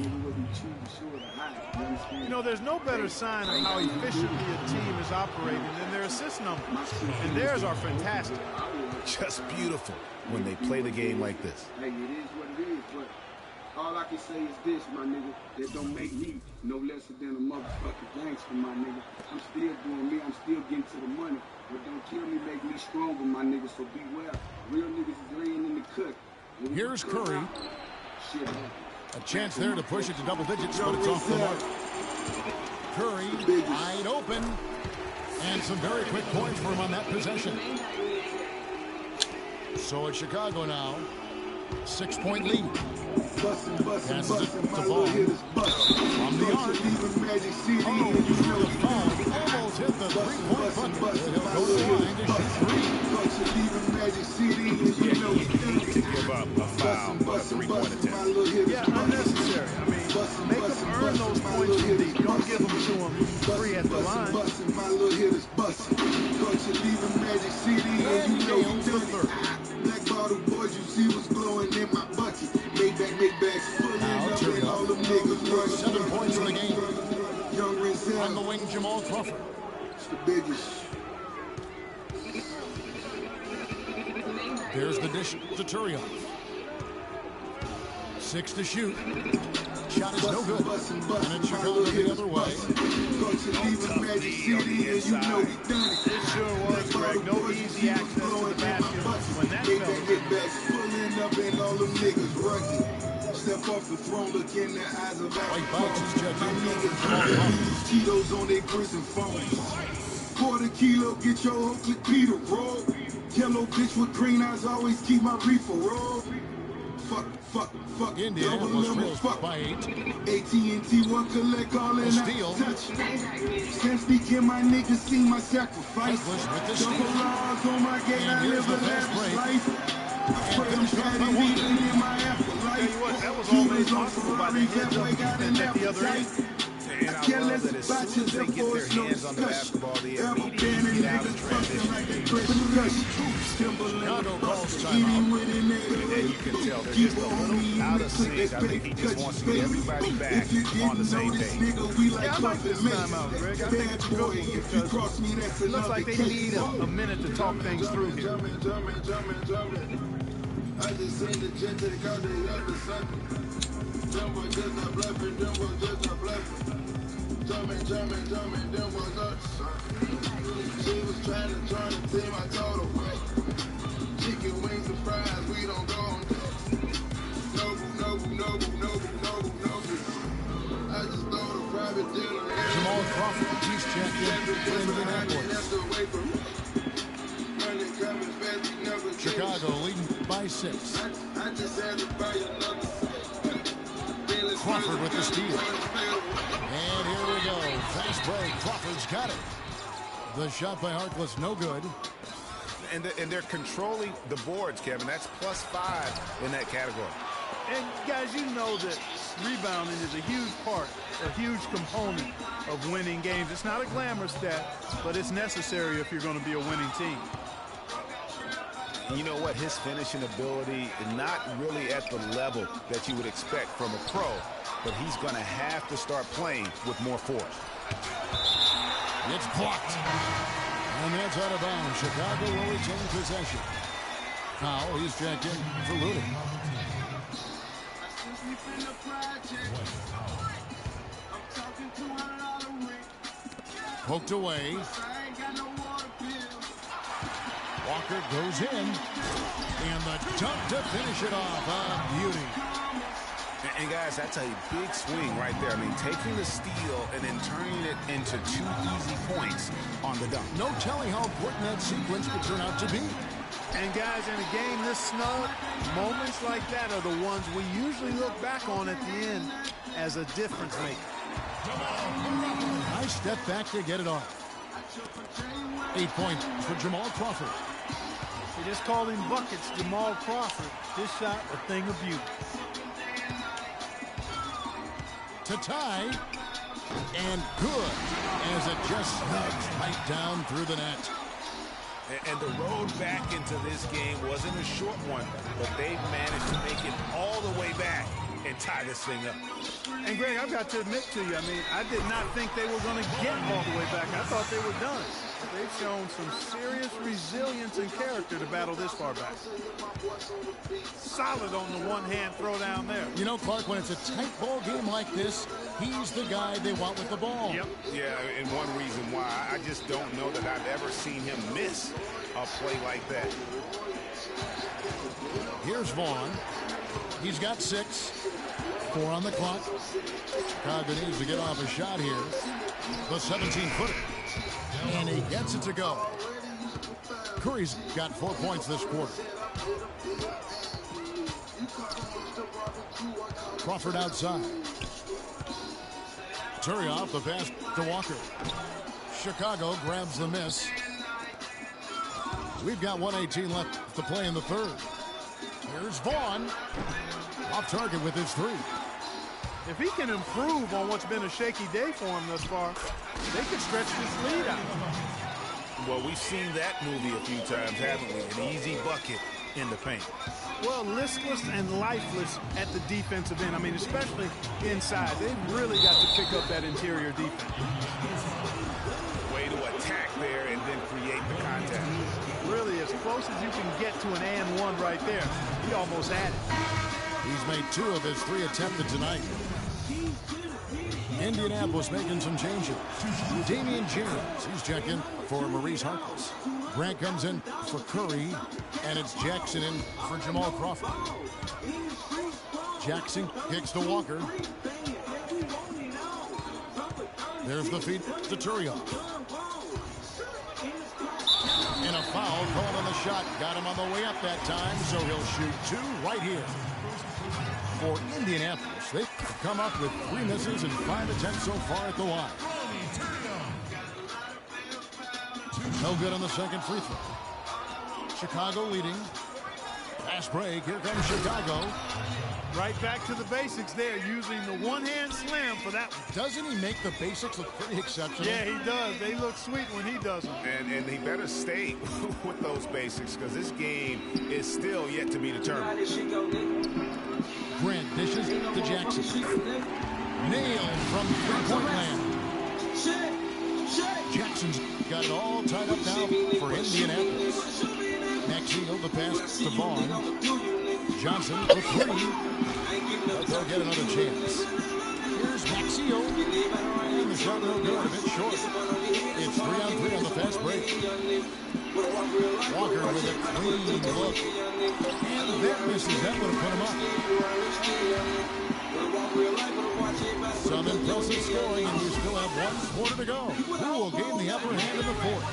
You know, there's no better sign of how efficiently a team is operating than their assist numbers. And theirs are fantastic. Just beautiful when they play the game like this. Hey, it is what it is, but all I can say is this, my nigga, that don't make me no lesser than a motherfucking gangster, my nigga. I'm still doing me, I'm still getting to the money. But don't kill me, make me stronger, my nigga, so beware. Real niggas is laying in the cut. Here's Curry. Shit happens. A chance there to push it to double digits, but it's off the mark. Curry wide open. And some very quick points for him on that possession. So it's Chicago now. 6-point lead. Passes it to Vaughn. From the arc. Oh, through the phone. Almost hit the three-point bucket. He'll go to the line to shoot three. Yeah, he needs to give up a foul for a three-point attempt. Yeah, unnecessary. I mean, make them earn those points from deep. Don't give them to them free at the line. And he nails the third. Black bottle boys, you see what's glowing in my bucket. Make bags Now full all them niggas 7 points in the game. Young Renzel. On the wing, Jamal Crawford. It's the biggest. There's the dish to Turiaf. 6 to shoot. Shot is no good. And it's Chicago the other way. It sure was, Greg. No easy access to the basket when that fell. Step off the throne, look in the eyes of our White bounces, check Cheetos on their prison phones. Quarter kilo, get your whole click Peter roll. Yellow bitch with green eyes, always keep my reefer roll. Fuck. Indiana was trailed by 8. AT&T one collect all in steal. touch. Can't speak in my niggas see my sacrifice. With the steal. Double R's on my gate, I And here's live the a fast lavish break. life. And finished off by Walker. In my afterlife. Tell you what, that was all made possible by the heads-up defense at the other end. And I love that as soon as they get their hands on the basketball, they immediately get out of transition. Chicago calls timeout. And you can tell they're just a little out of sync. I think he just wants to get everybody back on the same page. Yeah, I like this timeout, Greg. I think it's a good one because it looks like they need a minute to talk things through here. I just seen the jet take out the other side. Them boys just a bluffing, them boys just a bluffing. Jumping, them boys up. She was trying to join the team, I told her. Chicken wings and fries, we don't go on Noble. I just throw the private dinner. Jamal Crawford, he's checked in for Indianapolis. Chicago leading by 6. I just had to buy another. Crawford with the steal. And here we go. Fast break. Crawford's got it. The shot by Harkless, no good. And they're controlling the boards, Kevin. That's +5 in that category. And guys, you know that rebounding is a huge part, a huge component of winning games. It's not a glamour stat, but it's necessary if you're going to be a winning team. You know what? His finishing ability is not really at the level that you would expect from a pro, but he's going to have to start playing with more force. It's blocked. And that's out of bounds. Chicago will retain possession. Now he's checked in for Looney. Poked away. Walker goes in. And the dunk to finish it off. A beauty. And guys, that's a big swing right there. I mean, taking the steal and then turning it into 2 easy points on the dunk. No telling how important that sequence could turn out to be. And guys, in a game this snug, moments like that are the ones we usually look back on at the end as a difference maker. Nice step back to get it off. 8 points for Jamal Crawford. They just called him Buckets, Jamal Crawford. This shot, a thing of beauty. To tie, and good, as it just snugs right down through the net. And the road back into this game wasn't a short one, but they've managed to make it all the way back and tie this thing up. And Greg, I've got to admit to you, I mean, I did not think they were going to get all the way back. I thought they were done. They've shown some serious resilience and character to battle this far back. Solid on the one-hand throw down there. You know, Clark, when it's a tight ball game like this, he's the guy they want with the ball. Yep. Yeah, and one reason why, I just don't know that I've ever seen him miss a play like that. Here's Vaughn. He's got 6. 4 on the clock. Chicago needs to get off a shot here. The 17-footer. And he gets it to go. Curry's got 4 points this quarter. Crawford outside. Turioff, the pass to Walker. Chicago grabs the miss. We've got 1:18 left to play in the third. Here's Vaughn. Off target with his 3. If he can improve on what's been a shaky day for him thus far, they could stretch this lead out. Well, we've seen that movie a few times, haven't we? An easy bucket in the paint. Well, listless and lifeless at the defensive end. I mean, especially inside. They've really got to pick up that interior defense. Way to attack there and then create the contact. Really, as close as you can get to an and one right there. He almost had it. He's made 2 of his 3 attempted tonight. Indianapolis making some changes. Damian James, he's checking for Maurice Harkless. Grant comes in for Curry, and it's Jackson in for Jamal Crawford. Jackson kicks to Walker. There's the feed to Turioff. And a foul called on the shot. Got him on the way up that time, so he'll shoot 2 right here. For Indianapolis, they've come up with 3 misses and 5 attempts so far at the line. No good on the second free throw. Chicago leading. Fast break. Here comes Chicago. Right back to the basics there, using the one-hand slam for that one. Doesn't he make the basics look pretty exceptional? Yeah, he does. They look sweet when he does them. And he better stay with those basics because this game is still yet to be determined. Grant dishes to Jackson. Nailed from three-point land. Jackson's got it all tied up now for Indianapolis. Maxio, the pass to Vaughn. Johnson for 3. But they'll get another chance. Here's Maxio. And the shot no good, a bit short. It's 3-on-3 on the fast break. Walker with a clean look. And that misses. That would have put him up. Some impressive scoring, and we still have 1 quarter to go. Who will gain the upper hand in the 4th?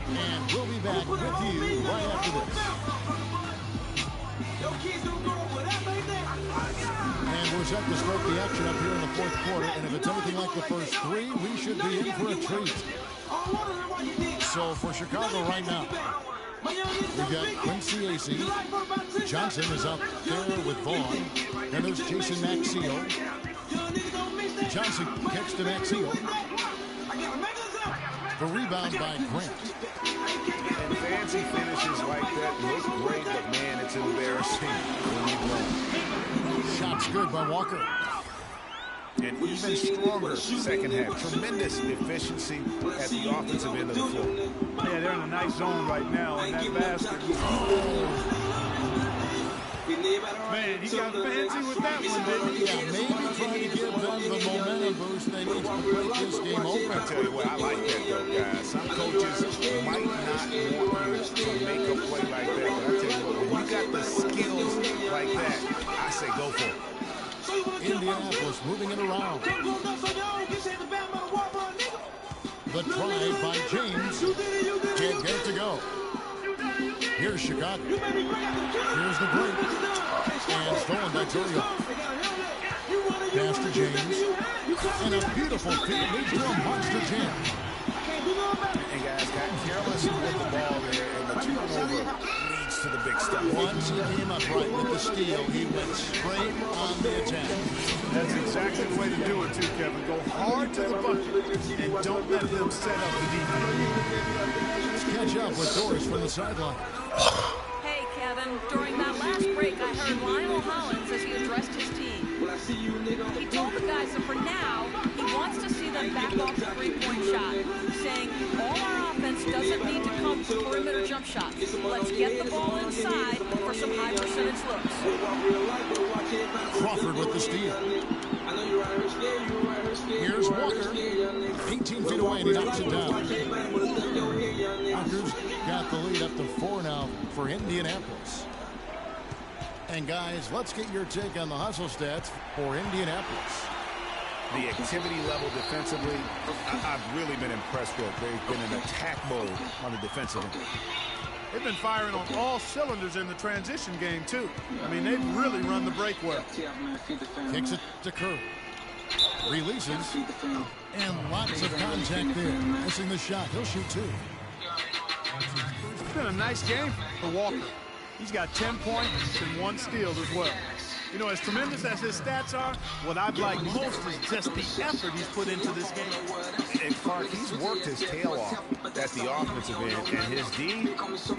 And we'll be back with you right after this. And we're set to start the action up here in the 4th quarter. And if it's anything like the first 3, we should be in for a treat. So for Chicago right now, we've got Quincy Acey. Johnson is up there with Vaughn. And there's Jason Maxio. Johnson kicks to Maxio. The rebound by Grant. And fancy finishes like that look great, but man, it's embarrassing when you blow. Shots good by Walker. And even stronger second half. Tremendous efficiency at the offensive end of the floor. Yeah, they're in a nice zone right now, and that basket. Man, he got fancy with that one, didn't he? Yeah, maybe trying to give them the momentum boost they need to break this game open. I tell you what, I like that though, guys. Some coaches might not want you to make a play like that, but I tell you what, when you got the skills like that, I say go for it. Indianapolis moving it around. The drive by James. Can't get it to go. Here's Chicago. Here's the break. And stolen by Turioff. Pass to James. And a beautiful feed leads to a monster jam. And guys got careless with the ball there, and the turnover leads gets to the big stuff. Once he came up right with the steal, he went straight on the attack. That's exactly the way to do it, too, Kevin. Go hard to the bucket and don't let them set up the defense. Let's catch up with Doris from the sideline. Hey, Kevin. During that last break, I heard Lionel Hollins as he addressed his team. He told the guys that for now, he wants to see them back off the three-point shot, saying all our offense doesn't need to come from perimeter jump shots. Let's get the ball inside for some high-percentage looks. Crawford with the steal. Here's Walker. 18 feet away, and he knocks it down. Walker's got the lead up to 4 now for Indianapolis. And guys, let's get your take on the hustle stats for Indianapolis. The activity level defensively, I've really been impressed with. They've been in attack mode on the defensive end. They've been firing on all cylinders in the transition game, too. I mean, they've really run the break well. Kicks it to Curry. Releases. And lots of contact there. Missing the shot. He'll shoot 2. It's been a nice game for Walker. He's got 10 points and 1 steal as well. You know, as tremendous as his stats are, what I've liked most is just the effort he's put into this game. And Clark, he's worked his tail off at the offensive end, and his D,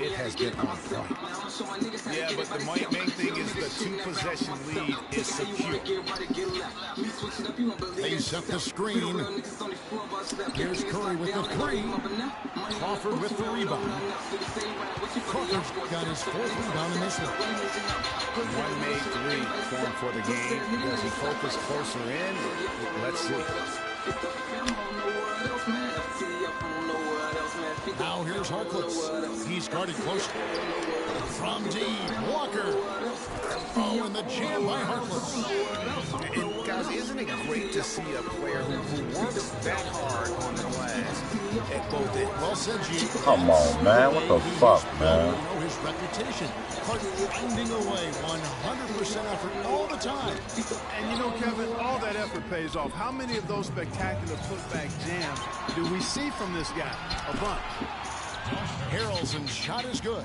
it has been on point. Yeah, but the main thing is the 2-possession lead is secure. They set the screen. Here's Curry with the 3. Crawford with the rebound. Crawford's got his 4th rebound in this one. 1 made 3 form for the game. Does he focus closer in? Let's see. Now here's Harkless. He's guarded close. From deep, Walker. Oh, and the jam by Harkless. And guys, isn't it great to see a player who works that hard on the glass at both ends? Well said, G. Come on, man. What the fuck, man? You know his reputation. Finding away 100% effort all the time. And you know, Kevin, all that effort pays off. How many of those spectacular putback jams do we see from this guy? A bunch. Harrelson's shot is good.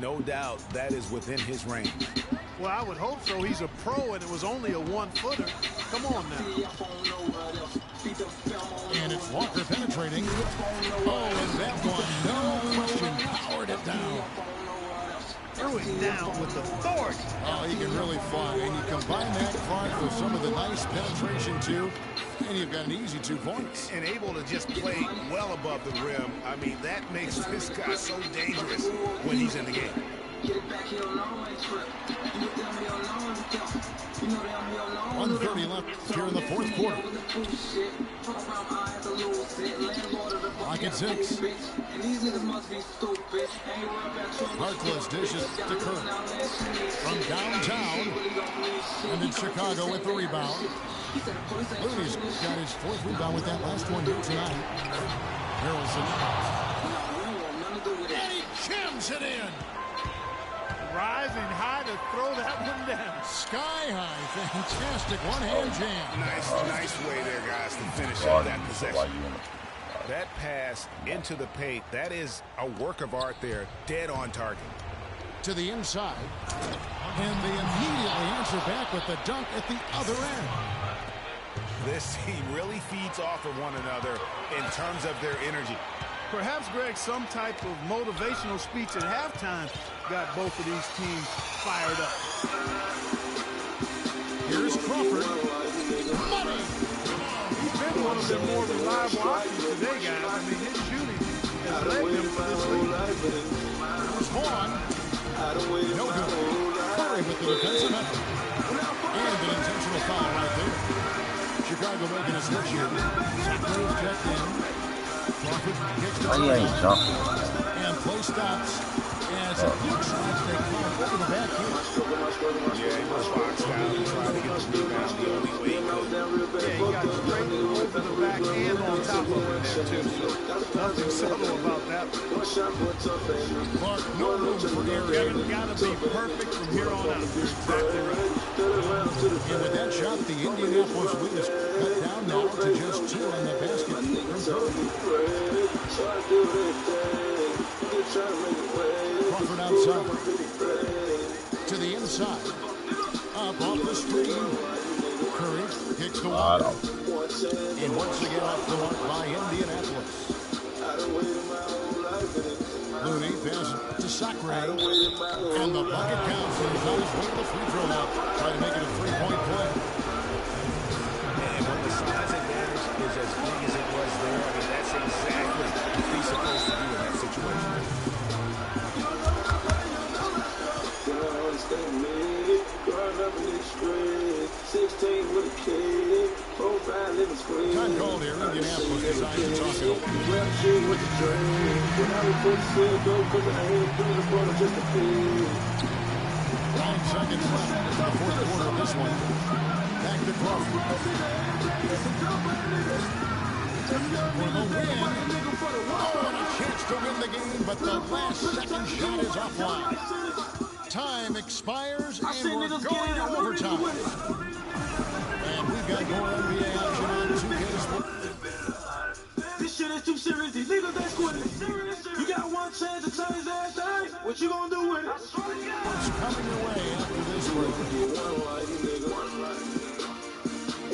No doubt that is within his range. Well, I would hope so. He's a pro, and it was only a 1-footer. Come on now. And it's Walker penetrating. Oh, and that one, no question, powered it down. Threw it down with authority. Oh, he can really fly. And you combine that, Clark, with some of the nice penetration, too, and you've got an easy 2 points. And able to just play well above the rim. I mean, that makes this guy so dangerous when he's in the game. 1:30 left here in the 4th quarter. Lock at 6. Harkless dishes to Curry. From downtown. And then Chicago with the rebound. Looney's got his 4th rebound with that last one here tonight. Harrelson. And he jams it in. Rising high to throw that one down. Sky high. Fantastic one-hand jam. Nice way there, guys, to finish up that possession. That pass into the paint, that is a work of art there. Dead on target. To the inside. And they immediately answer back with the dunk at the other end. This team really feeds off of one another in terms of their energy. Perhaps, Greg, some type of motivational speech at halftime got both of these teams fired up. Here's Crawford. Money! He's been one of the more reliable options today, guys. I mean, his shooting has led them to this lead. Here's Vaughn. No good. Curry with the defensive effort. And an intentional foul right there. Chicago making a switch here. Sacramento's checked in. Crawford gets the ain't jumping. And play stops as it looks like they come over the back here. Yeah, he was boxed out and tried to get the rebound the only way he could. Yeah, he got straight over the back and on top of it there, too. So nothing subtle about that one. Clark, no room for error. Kevin, got to be perfect from here on out. You're exactly right. And with that shot, the Indianapolis lead is cut down now to just 2 on the basket from Curry. Crawford outside. To the inside. Up off the screen. Curry kicks the wall. And once again off the mark by Indianapolis. Looney passes to Sacre. And the bucket counts. And he's on his way to the free throw line. Trying to make it a three-point play. And when the size advantage is as big as it was there, I mean, that's exactly what he's supposed to do in that situation. Time called here. Indianapolis decides to talk it over. 9 seconds left in the fourth quarter of this one. Back to Crawford. For the win. Oh, and a chance to win the game, but the last second shot is offline. Time expires, and we're going to overtime. And we've got more NBA action on 2K Sports. This shit is too serious. These niggas that's quitting. You got one chance to turn his ass down. What you gonna do with it? What's coming your way after this break?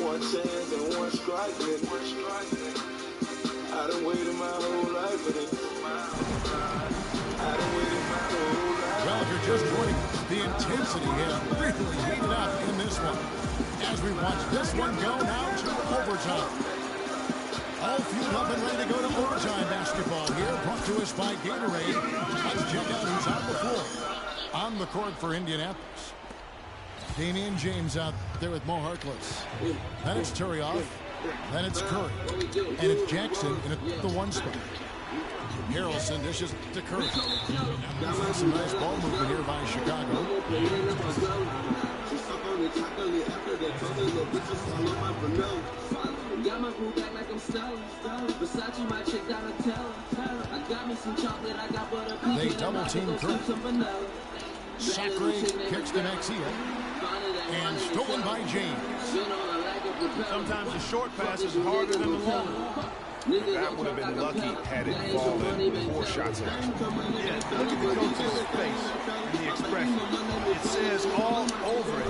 One chance and one strike, nigga. I done waited my whole life for this. Well, if you're just joining, the intensity has really heated up in this one. As we watch this one go now to overtime. All fueled up and ready to go to overtime basketball here, brought to us by Gatorade. Let's check out who's on the floor. On the court for Indianapolis. Damian James out there with Mo Harkless. Then it's Turioff. Then it's Curry. And it's Jackson in the one spot. Harrelson dishes to Curry. Now some nice ball movement here by Chicago. Got my boo back like I'm Stella. Versace, my chick Donatella. I got me some chocolate, I got butter. They double team Curry. Sacre kicks to Maxia. And stolen by James. Sometimes the short pass is harder than the long. That would have been lucky had it fallen 4 shots in. Yeah, look at the coach's face and the expression. It says all over it.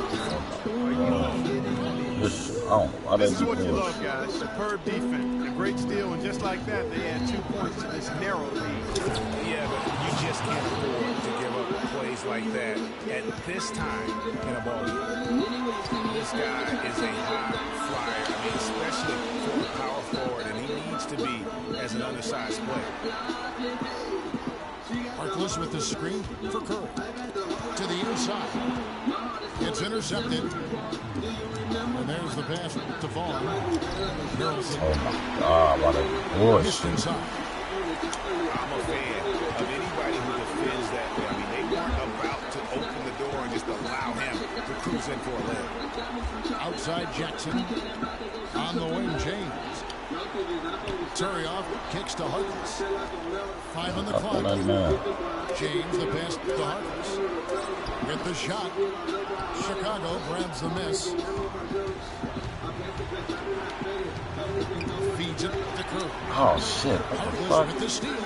This is what you love, guys. Superb defense, a great steal, and just like that, they add 2 points to this narrow lead. Yeah, but you just can't afford to give up plays like that at this time in a ball game. This guy is a high flyer, I mean, especially for a power forward, and he needs to be as an undersized player. Harkless with the screen for Curry. To the inside. It's intercepted. And there's the pass to Vaughn. Harrelson. Oh my God, what a push. Inside. I'm a fan of anybody who defends that way. I mean, they weren't about to open the door and just allow him to cruise in for a layup. Outside Jackson. On the wing, James. Turioff kicks to Harkless. 5 on the clock. James, the pass to Harkless. Get the shot. Chicago grabs the miss. Feeds it to Curry. Oh, shit. Harkless with the steal.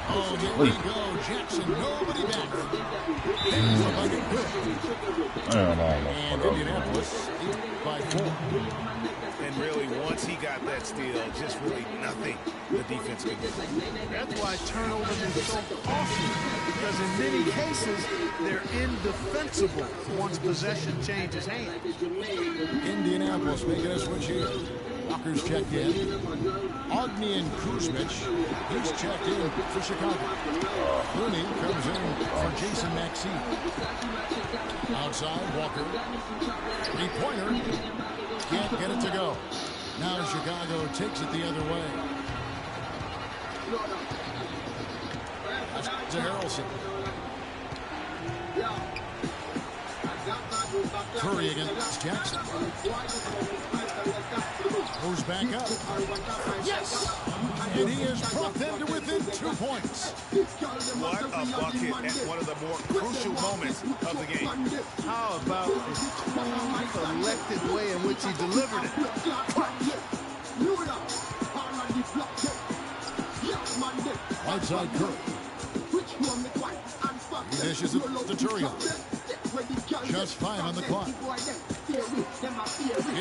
Oh, here we go. Jackson, nobody back. There's the bucket. Good. And Indianapolis 8-4. And really, once he got that steal, just really nothing the defense could do. That's why turnovers are so costly, because in many cases, they're indefensible once possession changes hands. Indianapolis making a switch here. Walker's checked in. Ognian Kuzmic, he's checked in for Chicago. Looney comes in for Jason Maxey. Outside, Walker. 3-pointer. Can't get it to go. Now Chicago takes it the other way. That's to Harrelson. Curry against Jackson. Goes back up. Yes! And he has brought them to within 2 points. What a bucket at one of the more crucial moments of the game. How about the collected way in which he delivered it? Right side Curry. He dishes it to Turiel. Just 5 on the clock.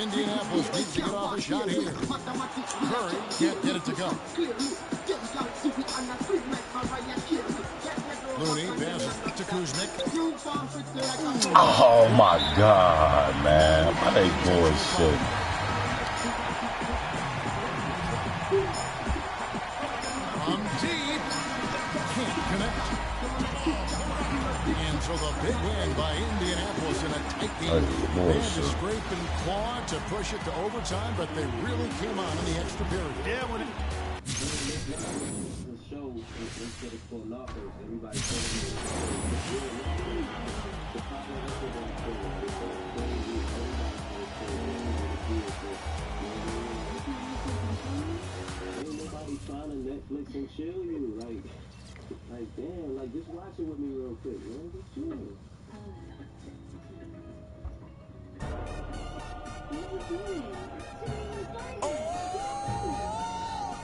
Indianapolis needs to get off a shot here. Curry can't get it to go. Looney passes to Kuznick. Oh my God, man. I ain't bullshit. From deep. Can't connect. And so the big win by Indianapolis in a tight game. They had to scrape and claw to push it to overtime, but they really came on in the extra period. Yeah, when it... Trying to Netflix and chill you, like damn, like just watch it with me real quick, man. Just chill.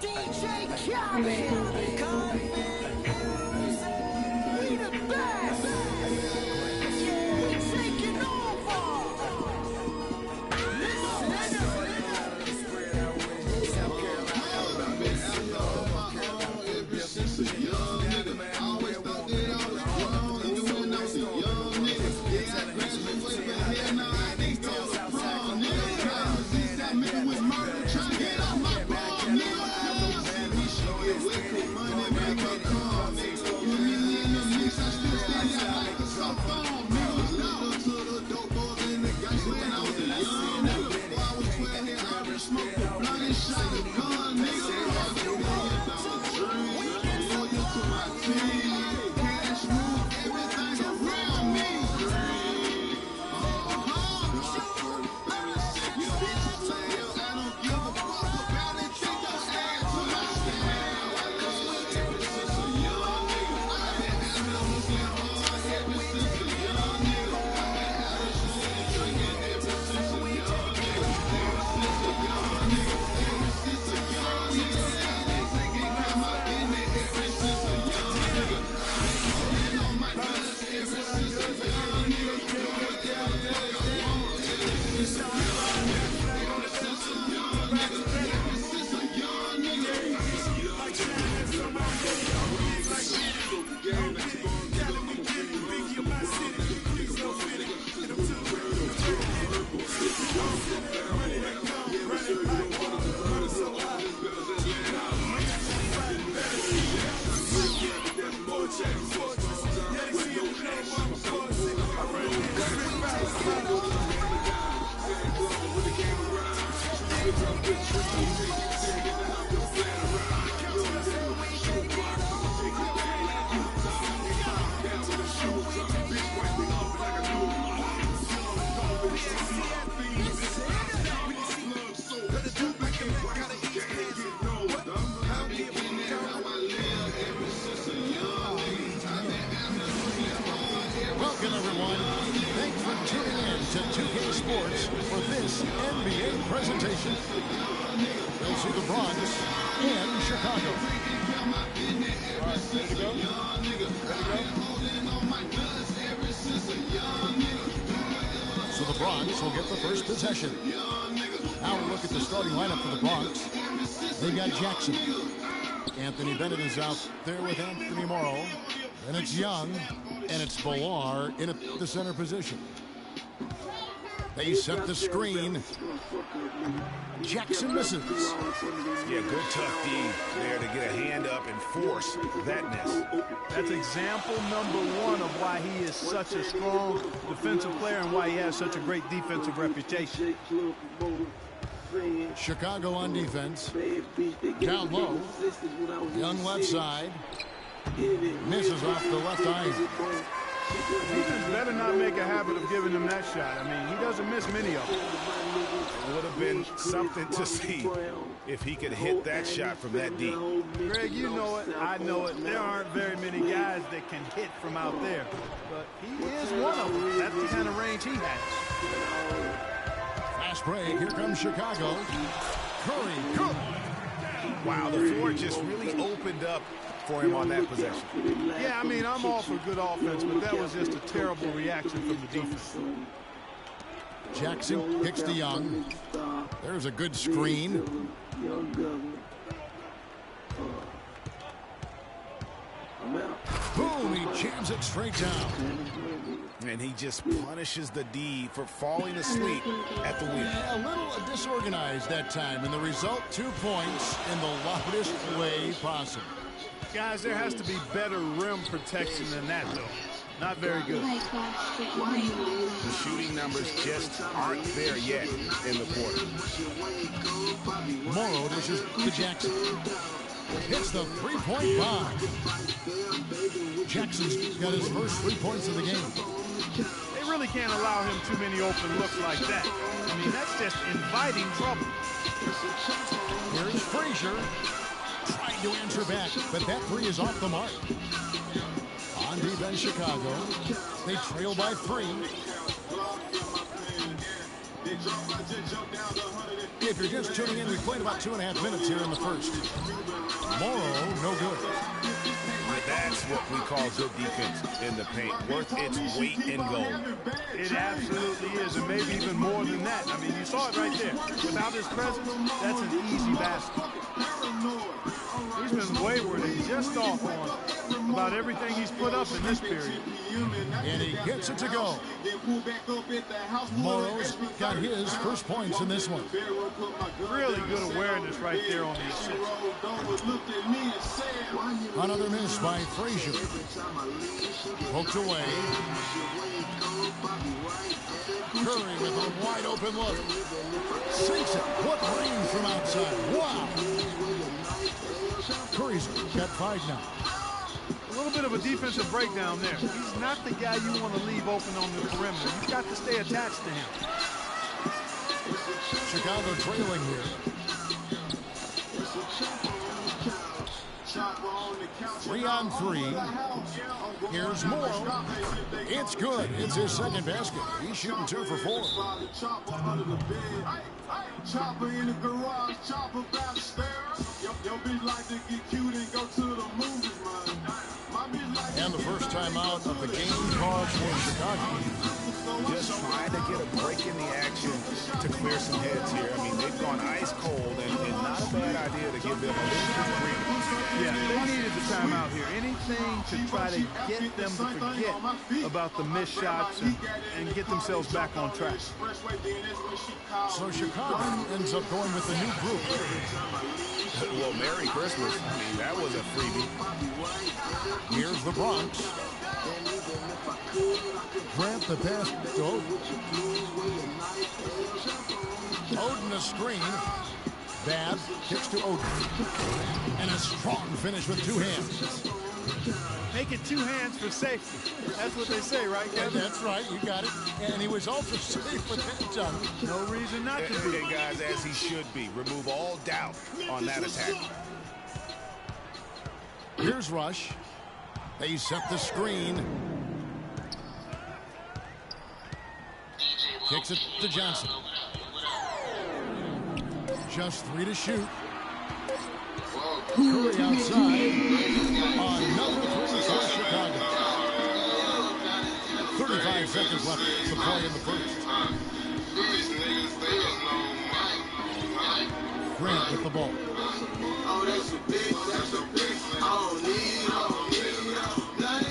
DJ Khaled, we the best. Yeah, we taking over. Welcome, everyone. Thanks for tuning in to 2K Sports for this NBA presentation. We'll see the Bronx and Chicago. So the Bronx will get the first possession. Now we'll look at the starting lineup for the Bronx. They've got Jackson. Anthony Bennett is out there with Anthony Morrow. And it's Young. And it's Villar in the center position. They set the screen. Jackson misses. Yeah, good tough D there to get a hand up and force that miss. That's example #1 of why he is such a strong defensive player and why he has such a great defensive reputation. Chicago on defense. Down low. Young left side. Misses off the left eye. Defense better not make a habit of giving him that shot. I mean, he doesn't miss many of them. It would have been something to see if he could hit that shot from that deep. Greg, you know it. I know it. There aren't very many guys that can hit from out there. But he is one of them. That's the kind of range he has. Fast break. Here comes Chicago. Curry. Wow, the floor just really opened up for him on that possession. Yeah, I mean, I'm all for good offense, but that was just a terrible reaction from the defense. Jackson kicks to Young. There's a good screen. Boom, he jams it straight down. And he just punishes the D for falling asleep at the wheel. A little disorganized that time, and the result, 2 points in the loudest way possible. Guys, there has to be better rim protection than that, though. Not very good. The shooting numbers just aren't there yet in the quarter. Morrow dishes to Jackson. Hits the three-point bomb. Jackson's got his first 3 points of the game. They really can't allow him too many open looks like that. I mean, that's just inviting trouble. Here's Frazier. Trying to answer back, but that three is off the mark. On defense, Chicago. They trail by 3. If you're just tuning in, we played about 2.5 minutes here in the first. Morrow, no good. That's what we call good defense in the paint. Worth its weight in gold. It absolutely is, and maybe even more than that. I mean, you saw it right there. Without his presence, that's an easy basket. He's been wayward and just off on about everything he's put up in this period. And he gets it to go. Morrow's got his first points in this one. Really good awareness right there on the assist. Another miss by Frazier. Poked away. Curry with a wide open look. Sinks it. What rain from outside. Wow. Curry's got 5 now. A little bit of a defensive breakdown there. He's not the guy you want to leave open on the perimeter. You've got to stay attached to him. Chicago trailing here. 3 on 3. Here's Morrow. It's good. It's his second basket. He's shooting 2 for 4. Chopper in the garage, chopper about the stairs. Your bitch like to get cute and go to the movies, man. And the first time out of the game called for Chicago. Just trying to get a break in the action to clear some heads here. I mean, they've gone ice cold, and not a bad idea to give them a little bit of breathing. Yeah, they needed the timeout here. Anything to try to get them to forget about the missed shots and get themselves back on track. So Chicago ends up going with the new group. Well, Merry Christmas. I mean, that was a freebie. Here's the Bronx. Grant the pass to Oden. Oden a screen. Bad kicks to Oden. And a strong finish with 2 hands. Make it 2 hands for safety. That's what they say, right, Kevin? Yeah, that's right. You got it. And he was also safe with that done. No reason not to be. And guys, as he should be. Remove all doubt on that attack. Here's Rush. They set the screen. Kicks it to Johnson. Just 3 to shoot. Curry outside. Another 3 for Chicago. 35 seconds left to play in the first. Grant with the ball.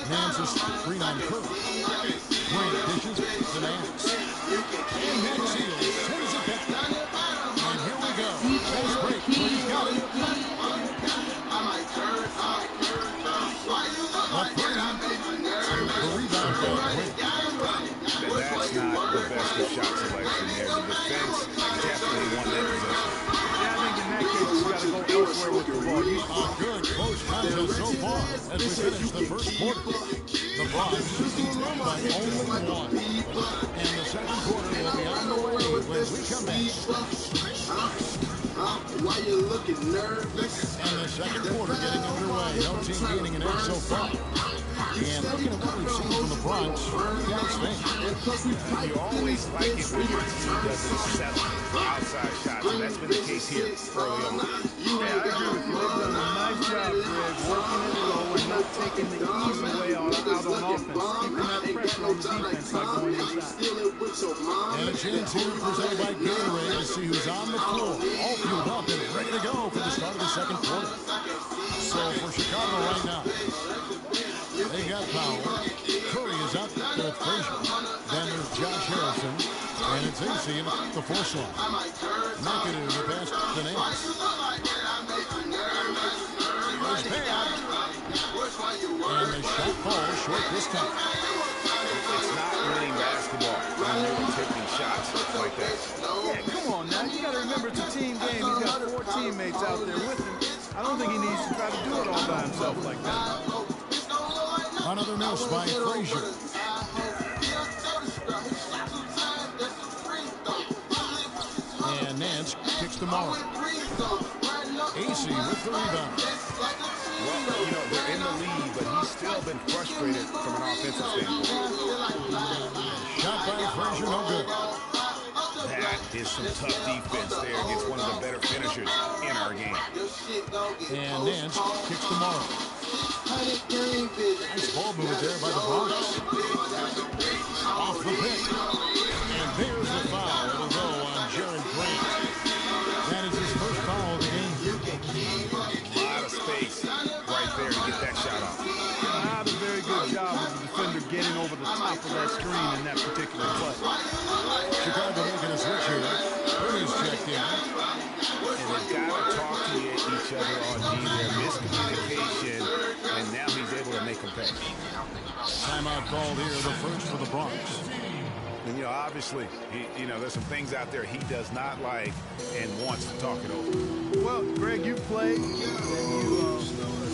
Nance is screen on Curry. Grant dishes to Nance. And Nance sends it back. And here we go. Fast break. Curry's got it. The rebound for Grant. That's not the best of shot selection there. The defense definitely won that possession. Yeah, I think in that case, you got to go elsewhere with the ball. Good close contest so far as we finish the first quarter. The Bronx leads by only 1. And the second quarter will be on the way when we come back. Why you looking nervous? And the second quarter getting underway. No team gaining an edge so far. And looking at what we've seen from the Bronx, what do you guys think? You always like it when your team doesn't settle for outside shots, and that's been the case here early on. Yeah, I agree with you. They've done a nice job, Greg, working it low and not taking the easy way out on offense, keeping that pressure on the defense by going inside. And a chance here presented by Gatorade to see who's on the floor, all fueled up and ready to go for the start of the second quarter. So for Chicago right now, they got Powell. Curry is out there with Frazier. Then there's Josh Harrison. And it's AC in the fourth slot. McAdoo to pass to Nance. Goes bad. And the shot falls short this time. It's not winning basketball when you're taking shots like that. Yeah, come on now. You got to remember it's a team game. He's got 4 teammates out there with him. I don't think he needs to try to do it all by himself like that. Another miss by Frazier. And Nance kicks to Morrow. AC with the rebound. Well, you know, they're in the lead, but he's still been frustrated from an offensive standpoint. Shot by Frazier, no good. That is some tough defense there against one of the better finishers in our game. And Nance kicks to Morrow. Nice ball movement there by the Bronx. Off the pick. And there's the foul. It'll go on Jaren Grant. That is his first foul of the game. A lot of space right there to get that shot off. Not a very good job of the defender getting over the top of that screen in that particular play. Chicago making a switch here. Curry's checked in. And they've got to talk to each other on D. Their miscommunication, and now he's able to make them pay. Timeout called here, the first for the Bronx. And, you know, obviously, there's some things out there he does not like and wants to talk it over. Well, Greg, you've played, and you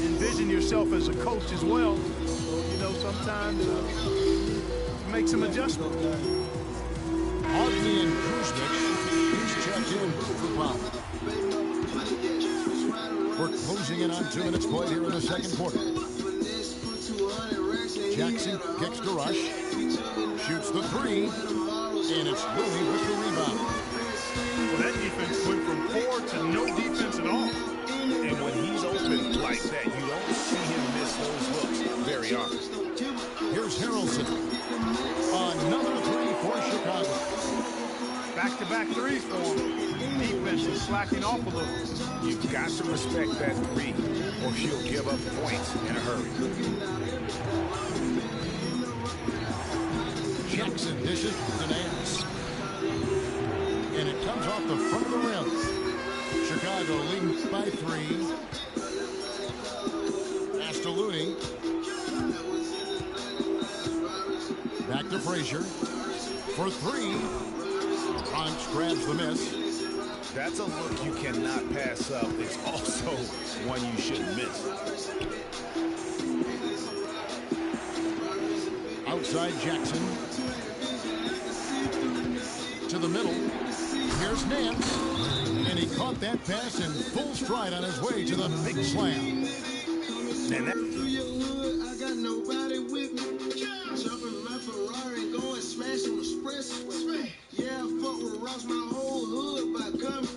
envision yourself as a coach as well. You know, sometimes make some adjustments. Ognian Kuzmic, he's checked in for Powell. We're closing in on 2 minutes played here in the second quarter. Jackson kicks to Rush, shoots the 3, and it's Looney with the rebound. Well, that defense went from poor to no defense at all. And when he's open like that, you don't see him miss those looks very often. Here's Harrelson. Another 3 for Chicago. Back-to-back threes for him. Defense is slacking off a little. You've got to respect that 3, or she'll give up points in a hurry. Jackson dishes to Nance. And it comes off the front of the rim. Chicago leading by 3. Pass to Looney. Back to Frazier. For 3. Bronx grabs the miss. That's a look you cannot pass up. It's also one you shouldn't miss. Outside Jackson. To the middle. Here's Nance. And he caught that pass in full stride on his way to the big slam. And that I got nobody with me. Jumping my Ferrari, going smashing express. Yeah, I fuck with Ross, my whole hood by coming.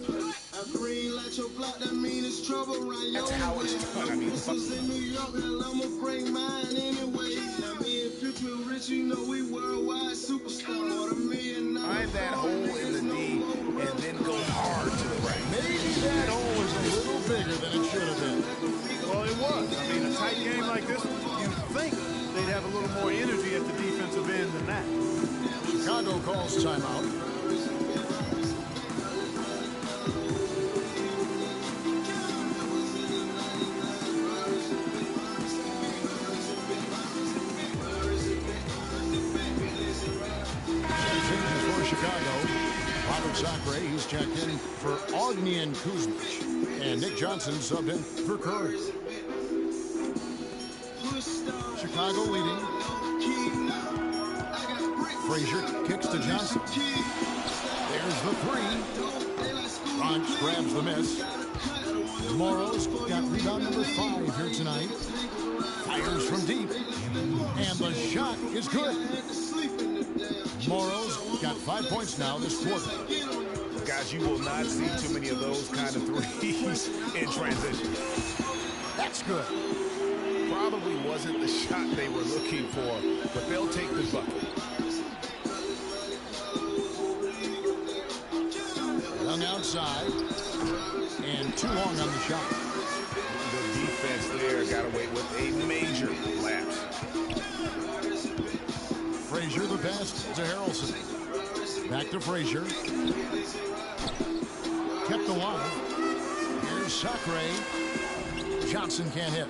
I green like your block, that mean it's trouble around your way. That's how it's done. I mean, this is in New York, hell, I'ma bring mine anyway. Now me and Future Rich, you know we worldwide superstar. What $1 million. Find that hole in the D and then go hard to the right. maybe that hole was a little bigger than it should have been. Well, it was. I mean, a tight game like this, you'd think they'd have a little more energy at the defensive end than that. Chicago calls timeout. Changes for Chicago. Robert Sacre, he's checked in for Ognian Kuzmic. And Nick Johnson subbed in for Curry. Chicago leading. Frazier kicks to Johnson. There's the 3. Bronx grabs the miss. Morrow's got rebound number 5 here tonight. Fires from deep. And the shot is good. Morrow's got 5 points now this quarter. Guys, you will not see too many of those kind of threes in transition. That's good. Probably wasn't the shot they were looking for, but they'll take the bucket. Young outside. And too long on the shot. The defense there got away with a major lapse. Frazier the pass to Harrelson. Back to Frazier. Kept alive. Here's Sacre. Johnson can't hit.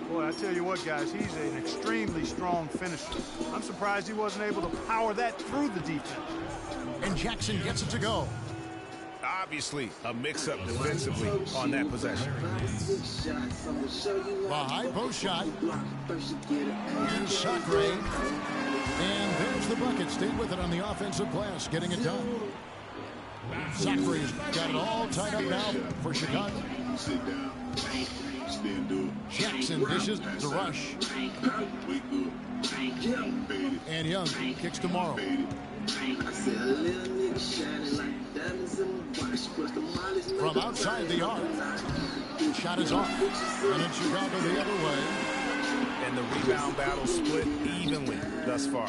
Boy, I tell you what, guys, he's an extremely strong finisher. I'm surprised he wasn't able to power that through the defense. And Jackson gets it to go. Obviously, a mix-up defensively on that possession. The high post shot. Here's Sacre. And there's the bucket. Stayed with it on the offensive glass, getting it done. Sacre's got it all tied up now for Chicago. Jackson dishes to Rush. And Young kicks to Morrow. From outside the arc. Shot is off. And it's Chicago the other way. And the rebound battle split evenly thus far.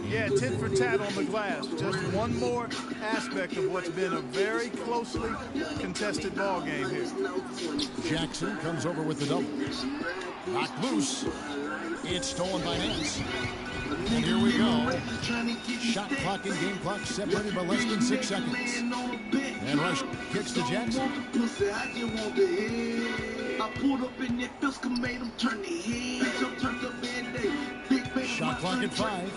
Yeah, tit for tat on the glass. Just one more aspect of what's been a very closely contested ball game here. Jackson comes over with the double. Knocked loose. It's stolen by Nance. And here we go. Shot clock and game clock separated by less than 6 seconds. And Rush kicks to Jackson. Shot clock at 5.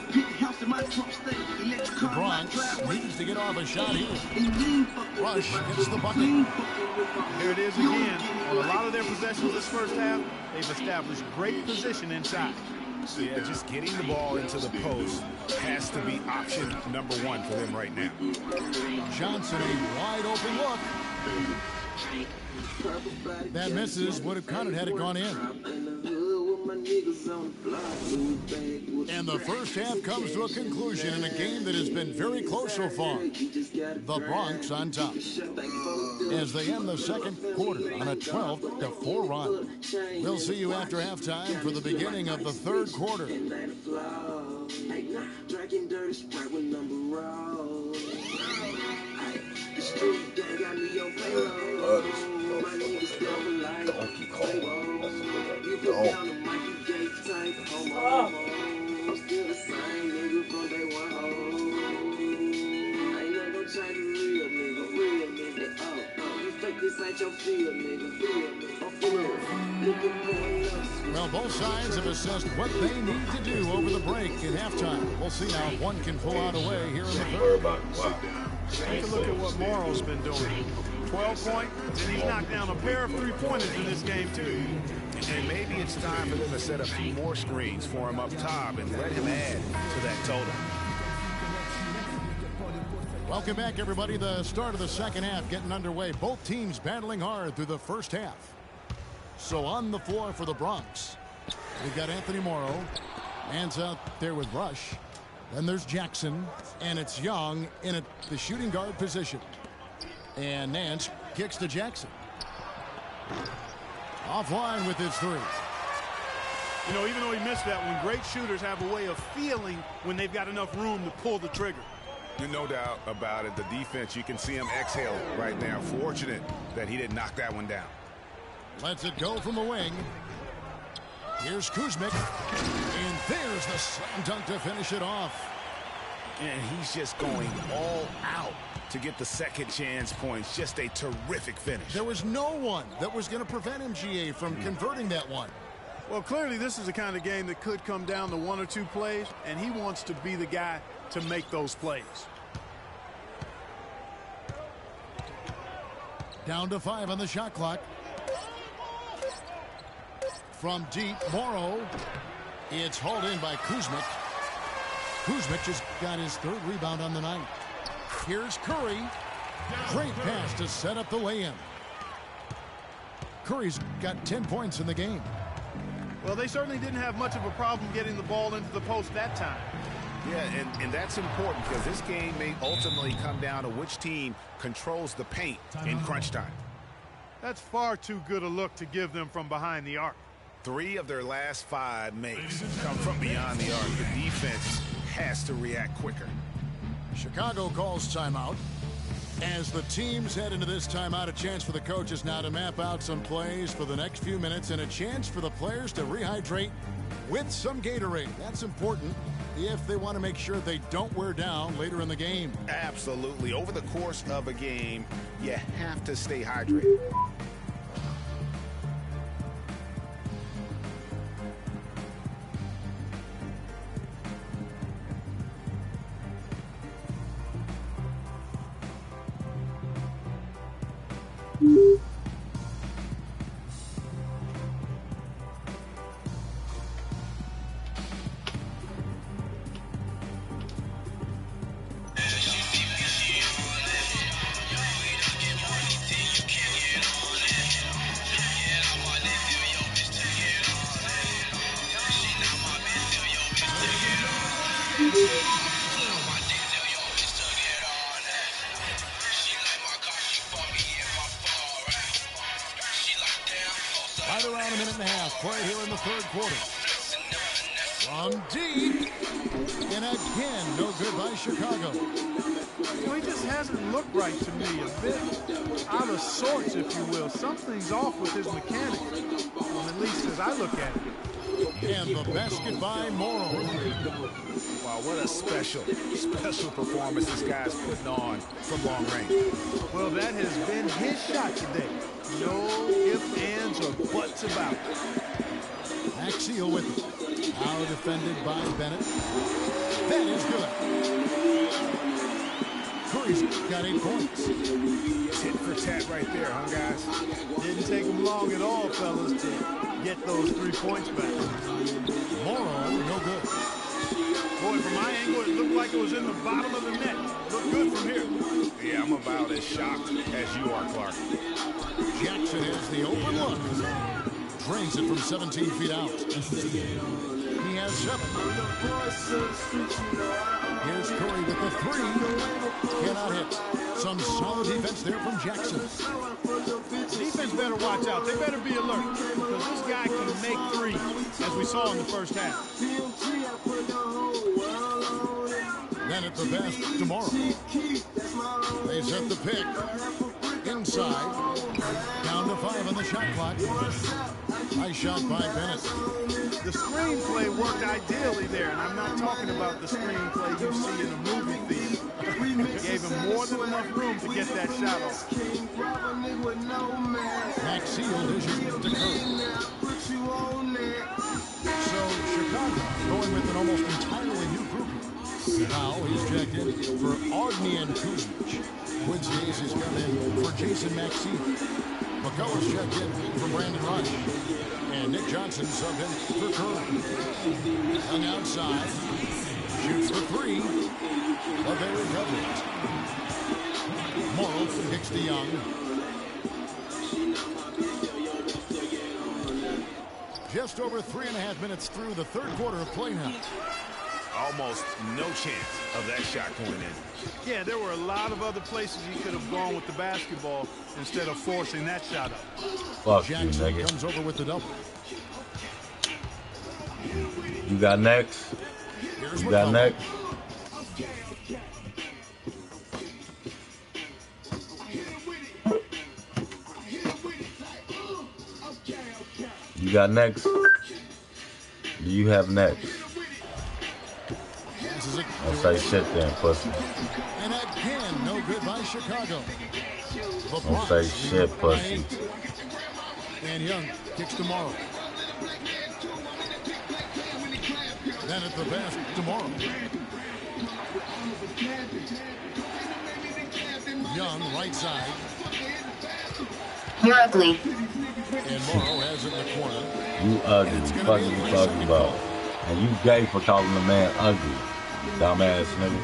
The Bronx needs to get off a shot here. Rush gets the bucket. Here it is again. On a lot of their possessions this first half, they've established great position inside. Yeah, just getting the ball into the post has to be option number 1 for them right now. Johnson, a wide open look. That misses. Would have counted had it gone in. And the first half comes to a conclusion in a game that has been very close so far. The Bronx on top as they end the second quarter on a 12-4 run. We'll see you after halftime for the beginning of the third quarter. Donkey Kong. I'm still the same nigga from day one. I ain't never gonna change a real nigga. You fake this ain't your field, nigga. Well, both sides have assessed what they need to do over the break at halftime. We'll see now if one can pull out away here in the third. Take a look at what Morrow's been doing. 12 points, and he's knocked down a pair of three-pointers in this game, too. And maybe it's time for them to set a few more screens for him up top and let him add to that total. Welcome back, everybody. The start of the second half getting underway. Both teams battling hard through the first half. So on the floor for the Bronx, we've got Anthony Morrow. Hands out there with Rush. Then there's Jackson, and it's Young in the shooting guard position. And Nance kicks to Jackson. Offline with his 3. You know, even though he missed that one, great shooters have a way of feeling when they've got enough room to pull the trigger. No doubt about it. The defense, you can see him exhale right now. Fortunate that he didn't knock that one down. Lets it go from the wing. Here's Kuzmic. And there's the slam dunk to finish it off. And he's just going all out to get the second chance points. Just a terrific finish. There was no one that was going to prevent MGA from converting that one. Well, clearly this is the kind of game that could come down to 1 or 2 plays, and he wants to be the guy to make those plays. Down to 5 on the shot clock. From deep, Morrow. It's hauled in by Kuzmic. Kuzmic just got his 3rd rebound on the night. Here's Curry. Great pass to set up the lay-in. Curry's got 10 points in the game. Well, they certainly didn't have much of a problem getting the ball into the post that time. Yeah, and that's important because this game may ultimately come down to which team controls the paint in crunch time. That's far too good a look to give them from behind the arc. 3 of their last 5 makes come from beyond the arc. The defense has to react quicker. Chicago calls timeout. As the teams head into this timeout, a chance for the coaches now to map out some plays for the next few minutes and a chance for the players to rehydrate with some Gatorade. That's important if they want to make sure they don't wear down later in the game. Absolutely. Over the course of a game, you have to stay hydrated. Right around a minute and a half play here in the third quarter. From deep. And again, no good by Chicago. Well, he just hasn't looked right to me. A bit out of sorts, if you will. Something's off with his mechanics, at least as I look at it. And the basket by Morrow. Wow, what a special performance this guy's putting on from long range. Well, that has been his shot today. No ifs, ands, or buts about it. Axial with it. Now defended by Bennett. That is good. Curry's got 8 points. Tit for tat right there, huh, guys? Didn't take him long at all, fellas, to get those 3 points back. Morrow, no good. Boy, from my angle, it looked like it was in the bottom of the net. Looked good from here. Yeah, I'm about as shocked as you are, Clark. Jackson has the open look. Drains it from 17 feet out. He has 7. Here's Curry with the 3. Cannot hit. Some solid defense there from Jackson. Defense better watch out. They better be alert because this guy can make 3s, as we saw in the first half. Then at the best tomorrow. They set the pick. Inside. Down to 5 on the shot clock. Nice shot by Bennett. The screenplay worked ideally there, and I'm not talking about the screenplay you see in a movie theater. Gave him more than enough room to get that shot off. Axial vision to Curry. So Chicago going with an almost entirely new group. Now he's checked in for Ognian Kuzic. Quincy Hayes has come in for Jason Maxey. McCullough's checked in for Brandon Rush. And Nick Johnson subbed in for Curry. Hung outside. Shoots the 3. But they recover it. Morrow kicks to Young. Just over 3.5 minutes through the third quarter of play now. Almost no chance of that shot going in. Yeah, there were a lot of other places he could have gone with the basketball instead of forcing that shot up. Fuck Jackson you, comes over with the double. You got next. Here's You got next. You got next. Do you have next? I'll say shit then, pussy. And again, no good by Chicago. Don't say shit, pussy. And Young kicks tomorrow. Then at the best tomorrow. Young, right side. You're ugly. And Morrow has it in the corner. You ugly. What the fuck are you talking about? And you gay for calling the man ugly. Dumbass nigga.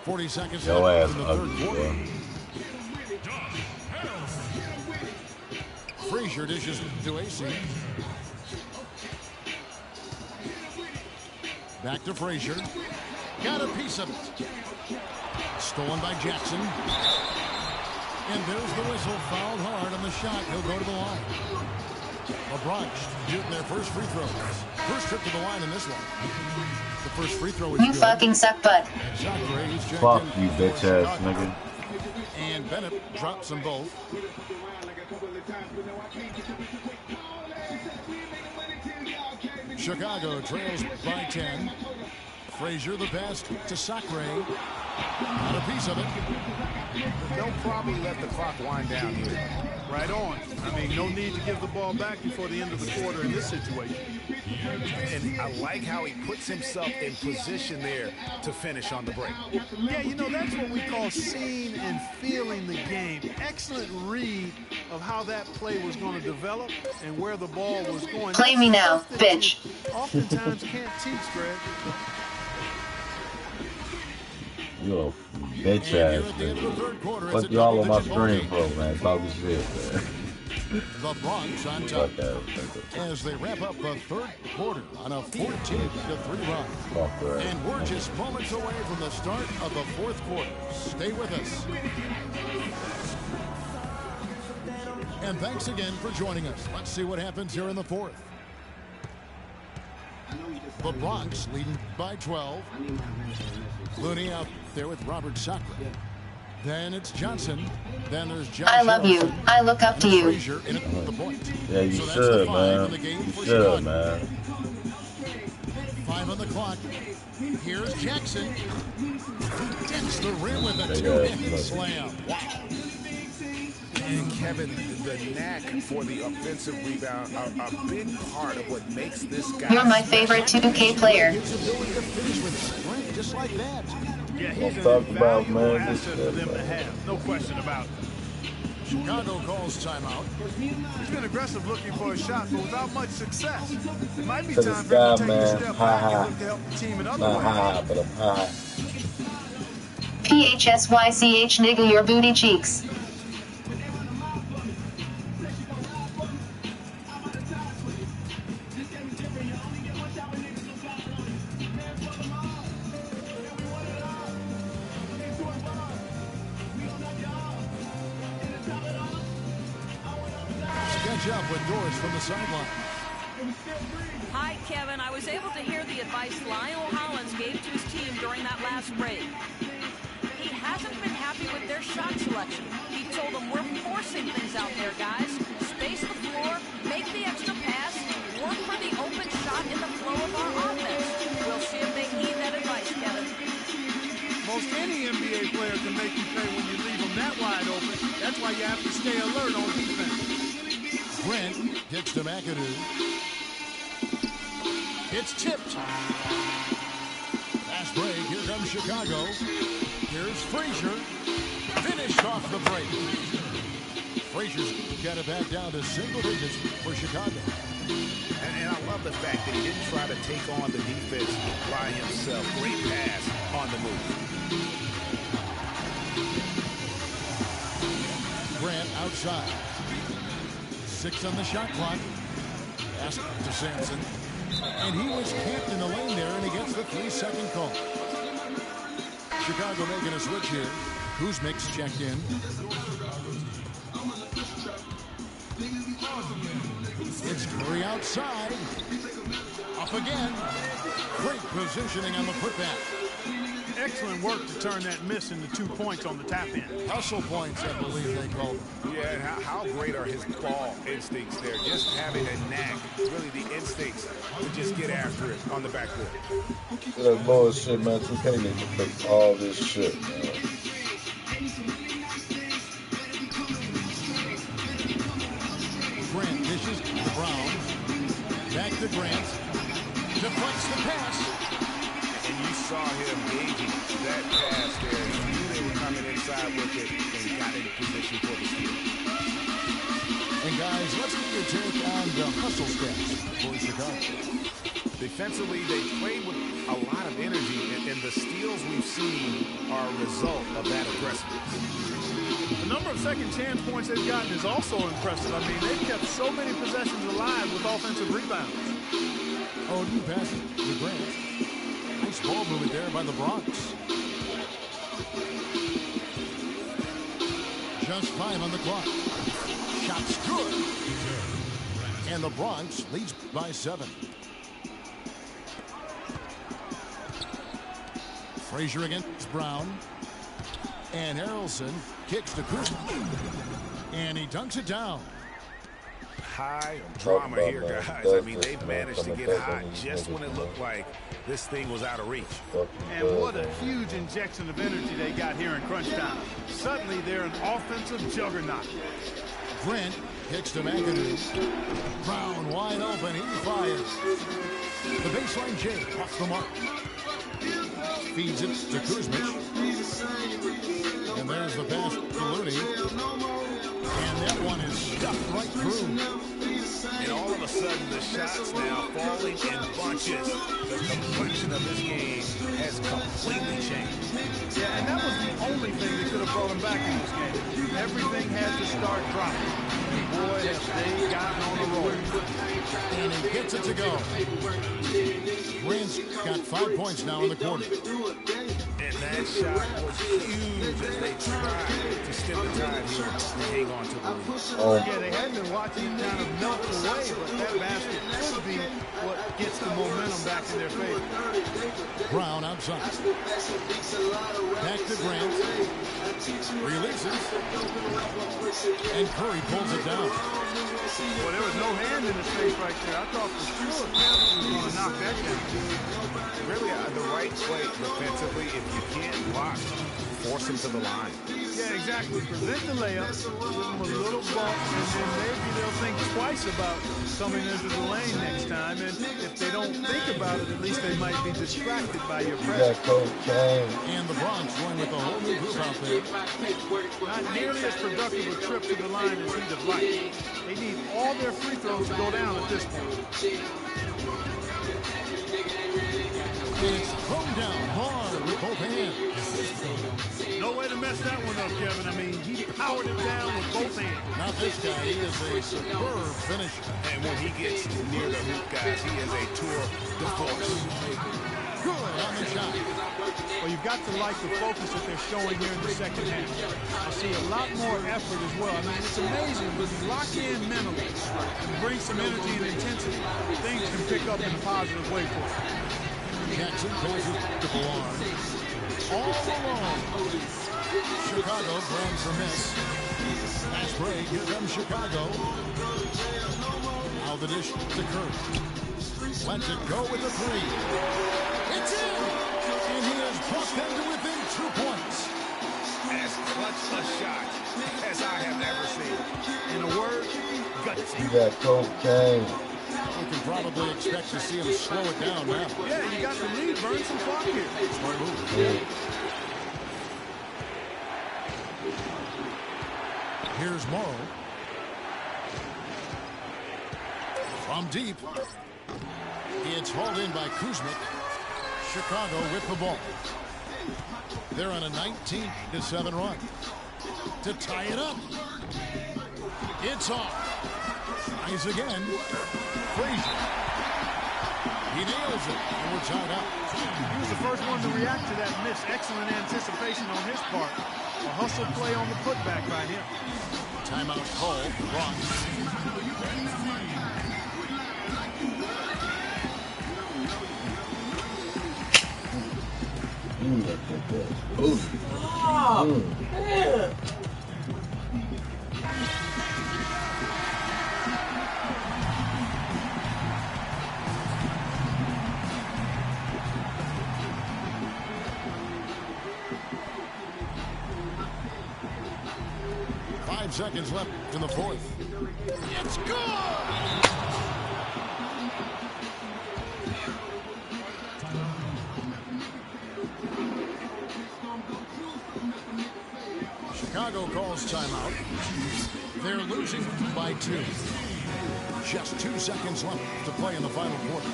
40 seconds Your left ass in the ugly, third quarter. bro. Free Frazier dishes to AC. Back to Frazier. Got a piece of it. Stolen by Jackson. And there's the whistle. Fouled hard on the shot. He'll go to the line. LeBron shooting their first free throws. First trip to the line in this one. The first free throw is You good. fucking suck butt. Fuck you, bitch ass nigga. And Bennett drops them both. Chicago trails by 10. Frazier the pass to Sacre. Got a piece of it. They'll probably let the clock wind down here. Right on. I mean, no need to give the ball back before the end of the quarter in this situation. And I like how he puts himself in position there to finish on the break. Yeah, you know, that's what we call seeing and feeling the game. Excellent read of how that play was going to develop and where the ball was going. Play me now, bitch. Oftentimes can't teach, Greg. You a bitch ass nigga. Fuck y'all on my stream, bro, man. Talk this shit, man. The Bronx on top as they wrap up the third quarter on a 14-3 run. And we're just moments away from the start of the fourth quarter. Stay with us. And thanks again for joining us. Let's see what happens here in the fourth. The Bronx leading by 12. Looney out there with Robert Sacre. Then it's Johnson. Then there's Josh. I love you. I look up to you. Frazier in at the point. Yeah, you So should, that's the 5 man. in the game You for should, Chicago. man. 5 on the clock. Here's Jackson. Hits the rim with a Big two-handed ass slam. Wow. And Kevin, the knack for the offensive rebound are a big part of what makes this guy. You're my favorite 2K player. His ability to finish with strength just like that. Yeah, We'll he's an talk about, invaluable man, this asset for shit, them to man. have. No question about it. Chicago calls timeout. He's been aggressive looking for a shot, but without much success. It might be To the time for him to sky, take a man. step Ha back ha. and look to help the team in other Not ways. high, but I'm high. PHSYCH nigga your booty cheeks. Sketch up with Doris from the sideline. Hi, Kevin. I was able to hear the advice Lionel Hollins gave to his team during that last break. He hasn't been happy with their shot selection. He told them, we're forcing things out there, guys. Space the floor, make the extra pass, work for the open shot in the flow of our offense. We'll see if they heed that advice, Kevin. Most any NBA player can make you pay when you leave them that wide open. That's why you have to stay alert on defense. Grant gets to McAdoo. It's tipped. Fast break. Here comes Chicago. Here's Frazier. Finished off the break. Frazier's got it back down to single digits for Chicago. And I love the fact that he didn't try to take on the defense by himself. Great pass on the move. Grant outside. 6 on the shot clock. Pass to Sampson. And he was camped in the lane there, and he gets the 3-second call. Chicago making a switch here. Kuzmic's checked in. It's Curry outside. Up again. Great positioning on the putback. Excellent work to turn that miss into 2 points on the tap-in. Hustle points, I believe they call them. Yeah, and how great are his ball instincts there? Just having a knack, really the instincts to just get after it on the backboard. That bullshit, man. 2K need to fix all this shit, man. Grant dishes to Brown. Back to Grant. Deflects the pass. And you saw him gauging that pass there. He knew they were coming inside with it and got into position for the steal. And guys, let's get your take on the hustle stats for Chicago. Defensively, they played with a lot of energy, and the steals we've seen are a result of that aggressiveness. The number of second chance points they've gotten is also impressive. I mean, they've kept so many possessions alive with offensive rebounds. Oden passes to Grant. Nice ball movement there by the Bronx. Just 5 on the clock. Shot's good. And the Bronx leads by 7. Frazier against Brown. And Harrelson kicks to Kuzma. And he dunks it down. High drama here, guys. I mean, they've managed to get hot just when it looked like this thing was out of reach. And what a huge injection of energy they got here in crunch time. Suddenly, they're an offensive juggernaut. Grant kicks to McAdoo. Brown wide open. He fires. The baseline J off the mark. Feeds it to Kuzmic. And there's the pass to Looney. And that one is stuffed right through. And all of a sudden, the shots now falling in bunches. The complexion of this game has completely changed. Yeah, and that was the only thing that could have brought them back in this game. Everything had to start dropping. And boy, have they gotten on the roll. And he gets it to go. Grant's got 5 points now in the quarter. And that shot was huge as they tried to stem the tide here and hang on to the lead. Yeah, they had been watching it kind of melt away, but that basket could be what gets the momentum back in their favor. Brown outside. Back to Grant. Releases. And Curry pulls it down. Well, there was no hand in his face right there. I thought for sure Kevin was going to knock that down. Really, the right play defensively. If you can't block, force him to the line. Yeah, exactly. Prevent the layup, give them a little bump, and then maybe they'll think twice about coming into the lane next time. And if they don't think about it, at least they might be distracted by your presence. And the Bronx going with a whole new group out there. Not nearly as productive a trip to the line as he'd have liked. They need all their free throws to go down at this point. It's thrown down hard with both hands. No way to mess that one up, Kevin. I mean, he powered it down with both hands. Not this guy. He is a superb finisher. And when he gets near the hoop, guys, he is a tour de force. Good on the shot. Well, you've got to like the focus that they're showing here in the second half. I see a lot more effort as well. I mean, it's amazing when you lock in mentally and bring some energy and intensity, things can pick up in a positive way for you. Jackson pulls it to Ballard. All alone. Chicago grabs the miss. Fast break. Here comes Chicago. Now the dish to Curry. Lets it go with the three. It's in! And he has brought them to within 2 points. As clutch a shot as I have ever seen. In a word, gutsy. You got cocaine. We can probably expect to see him slow it down now. Yeah, you got the lead. Burn some clock here. Smart move. Here's Morrow. From deep. It's hauled in by Kuzmic. Chicago with the ball. They're on a 19-7 run. To tie it up. It's off. Tries again. Frazier. He nails it. And we're tied up. He was the first one to react to that miss. Excellent anticipation on his part. A hustle play on the putback by him. Timeout called. Bronx. Oh, man. 5 seconds left in the fourth. It's good! Chicago calls timeout. They're losing by 2. Just 2 seconds left to play in the final quarter.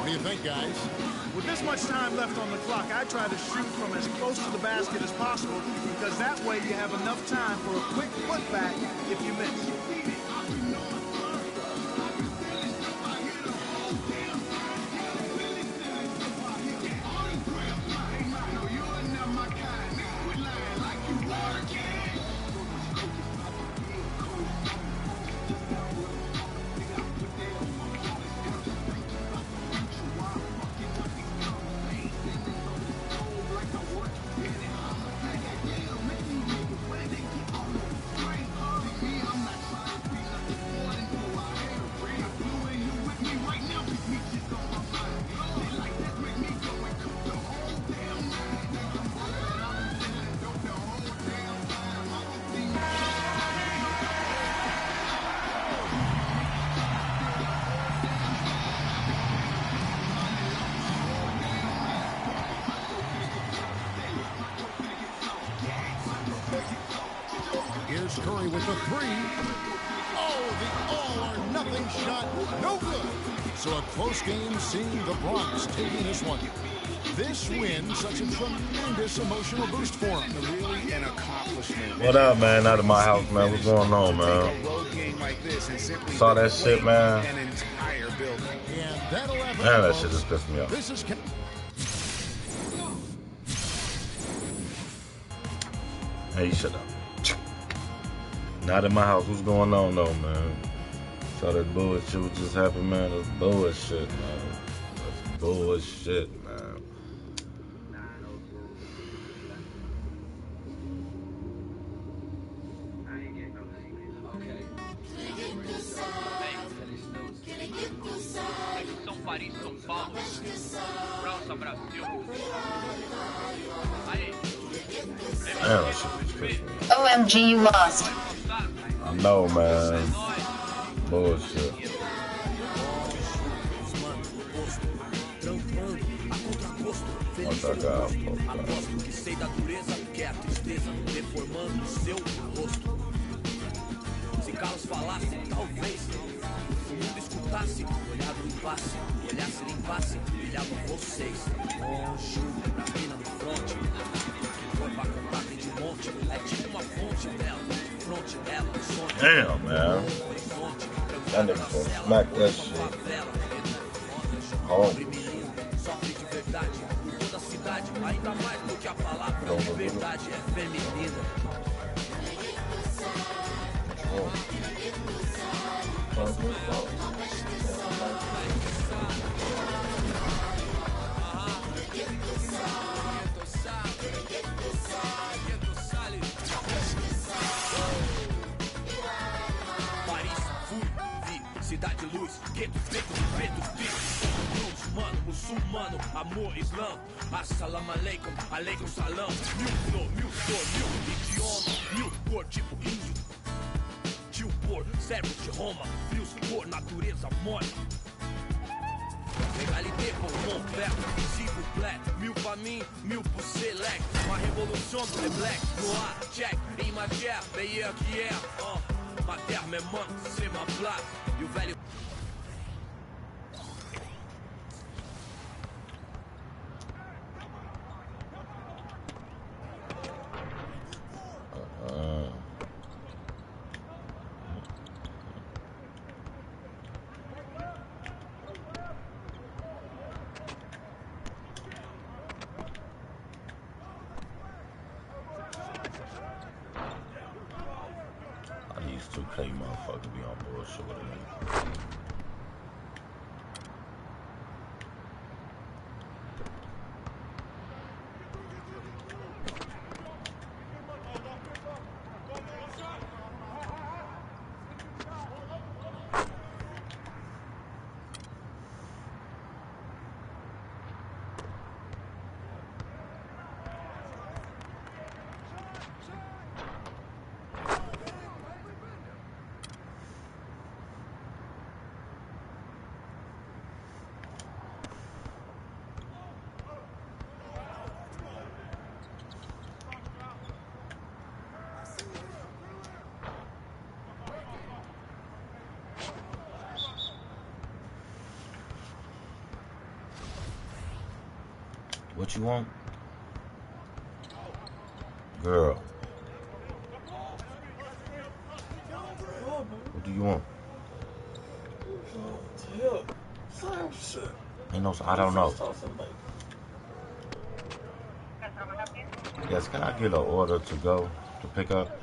What do you think, guys? With this much time left on the clock, I try to shoot from as close to the basket as possible because that way you have enough time for a quick putback if you miss. Here's Curry with the three. Oh, the all-or-nothing shot. No good. So a close game seeing the Bronx taking this one. This win, such a tremendous emotional boost for them. Really an accomplishment. What up, man? Out of my house, man. What's going on, man? Saw that shit, man. And that'll have Man, that shit just pissed me off. This is Hey, shut up. Not in my house. What's going on, though, man? Saw that bullshit what just happened, man. That's bullshit, man. That's bullshit, man. Damn, that shit just pissed me off. OMG, you lost. I know, man. Bullshit. Once I got Se Carlos falasse, talvez o mundo escutasse, olhar do impasse, olhasse, limpasse, brilhavam vocês. Monstro, pra mina no fronte, que foi pra contar tem de monte, é tipo uma fonte dela, de fronte dela, sonho. Damn, man. That nigga gonna smack that shit. Oh. Sofre de verdade, por toda a cidade, ainda mais do que a palavra liberdade é feminina. Paris, fui, vi, cidade luz, guetos, pretos, pretos, bichos, mano, muçulmano, amor, islã, assalamu alaikum, alaikum salam, mil flor, mil idioma, mil cor, tipo índio. Tio por, servos de Roma, frios por natureza morta. Legalité por mon père, s'il vous plaît, mil pra mim, mil pro select. Uma revolução do The Black, no ar, check, em magia, meia que é, ma terre, mes mains, c'est ma place. E o velho. These 2K motherfuckers be on bullshit with me. What you want? Girl. What do you want? Ain't no, I don't know. Yes, can I get an order to go to pick up?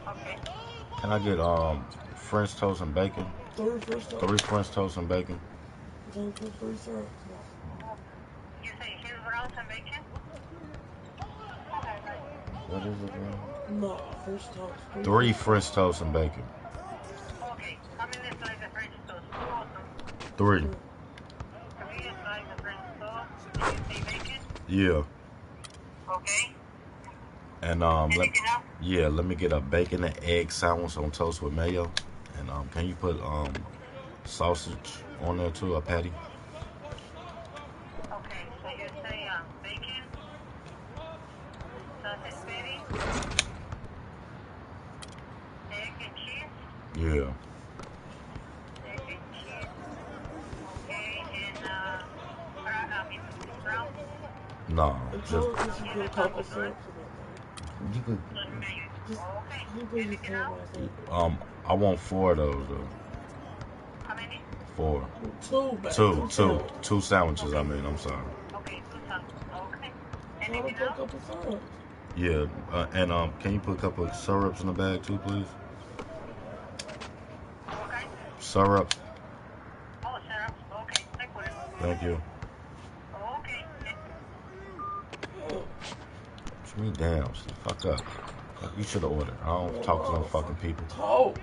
Can I get French toast and bacon? 3 French toast. 3 French toast and bacon. You say cheese rolls and bacon? What is it, man? No, French toast. 3 French toast and bacon. Okay, how many slices of French toast? 3. 3 slices of French toast. Did you say bacon? Yeah. Okay. And let me get a bacon and egg sandwich on toast with mayo. And can you put sausage on there too, a patty? Okay, so you say bacon, sausage patty, egg and cheese. Yeah. Egg and cheese. Okay, and brown. No, just you could. I want 4 of those though. How many? 4. 2 sandwiches. I mean, I'm sorry. Okay, 2 sandwiches. Okay. Anything else? Yeah, and can you put a couple of syrups in the bag too, please? Okay. Syrup. Oh, syrups. Okay, take one. Thank you. Okay. Put me down. Shut the fuck up. You should have ordered. I don't talk to them fucking people. Talk.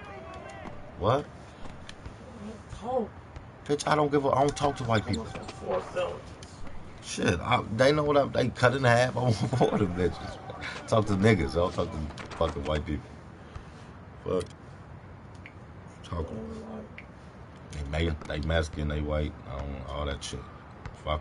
What? Talk. Bitch, I don't talk to white people. Shit, they know what they cut in half. I want more of them bitches. Talk to niggas. I don't talk to fucking white people. Fuck. Talk. They Mexican, they white. I don't all that shit. Fuck.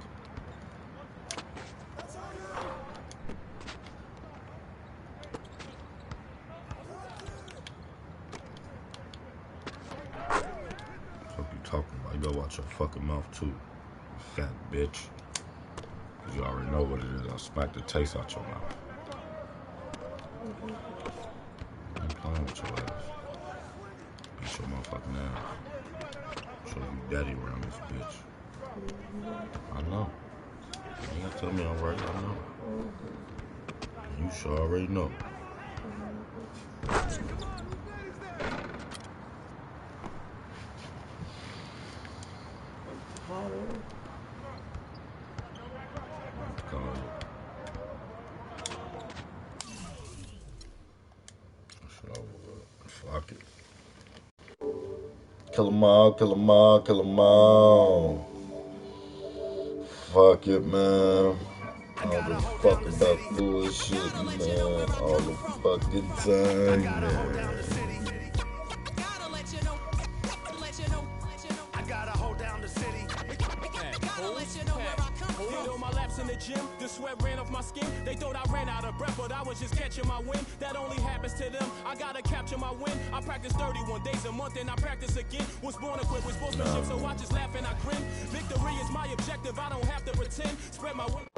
Talking about, you better watch your fucking mouth too, fat bitch. Cause you already know what it is. I'll smack the taste out your mouth. I ain't playing with your ass. Beat your motherfucking ass. Show you daddy around this bitch. I know. You gotta tell me I'm right. I know. You sure already know. Fuck it. Kill 'em all, kill 'em all, kill 'em all. Fuck it, man. All the fucking about bullshit, man. All the fucking time, man. In the gym, the sweat ran off my skin. They thought I ran out of breath, but I was just catching my wind. That only happens to them. I gotta capture my win. I practice 31 days a month and I practice again. Was born equipped with sportsmanship, so I just laugh and I grin. Victory is my objective. I don't have to pretend. Spread my wings.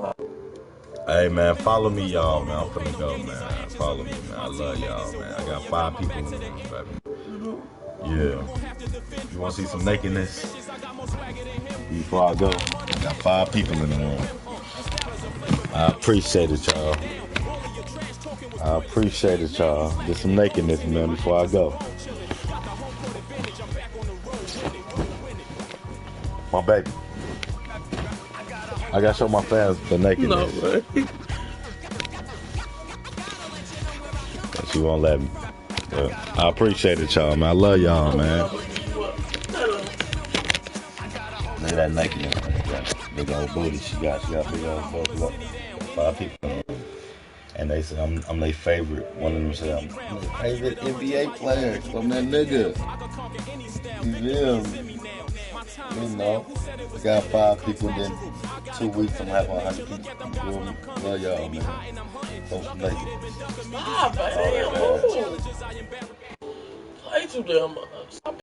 Hey man, follow me, y'all, man. I'm finna go, man. Follow me, man. I love y'all, man. I got 5 people in the room, baby. Yeah. You wanna see some nakedness? Before I go, I got 5 people in the room. I appreciate it, y'all. I appreciate it, y'all. Get some nakedness, man, before I go. My baby. I gotta show my fans the nakedness. No, man. But she won't let me. But I appreciate it, y'all, man. I love y'all, man. Look at that nakedness, man. That big old booty she got. She got big old booty. Look. 5 people. And they say I'm their favorite. One of them said I'm their favorite NBA player. I'm that nigga. You know, we got 5 people, then 2 weeks I'm having 100 people. Love y'all, man. Post naked. Stop, man. Play too damn much.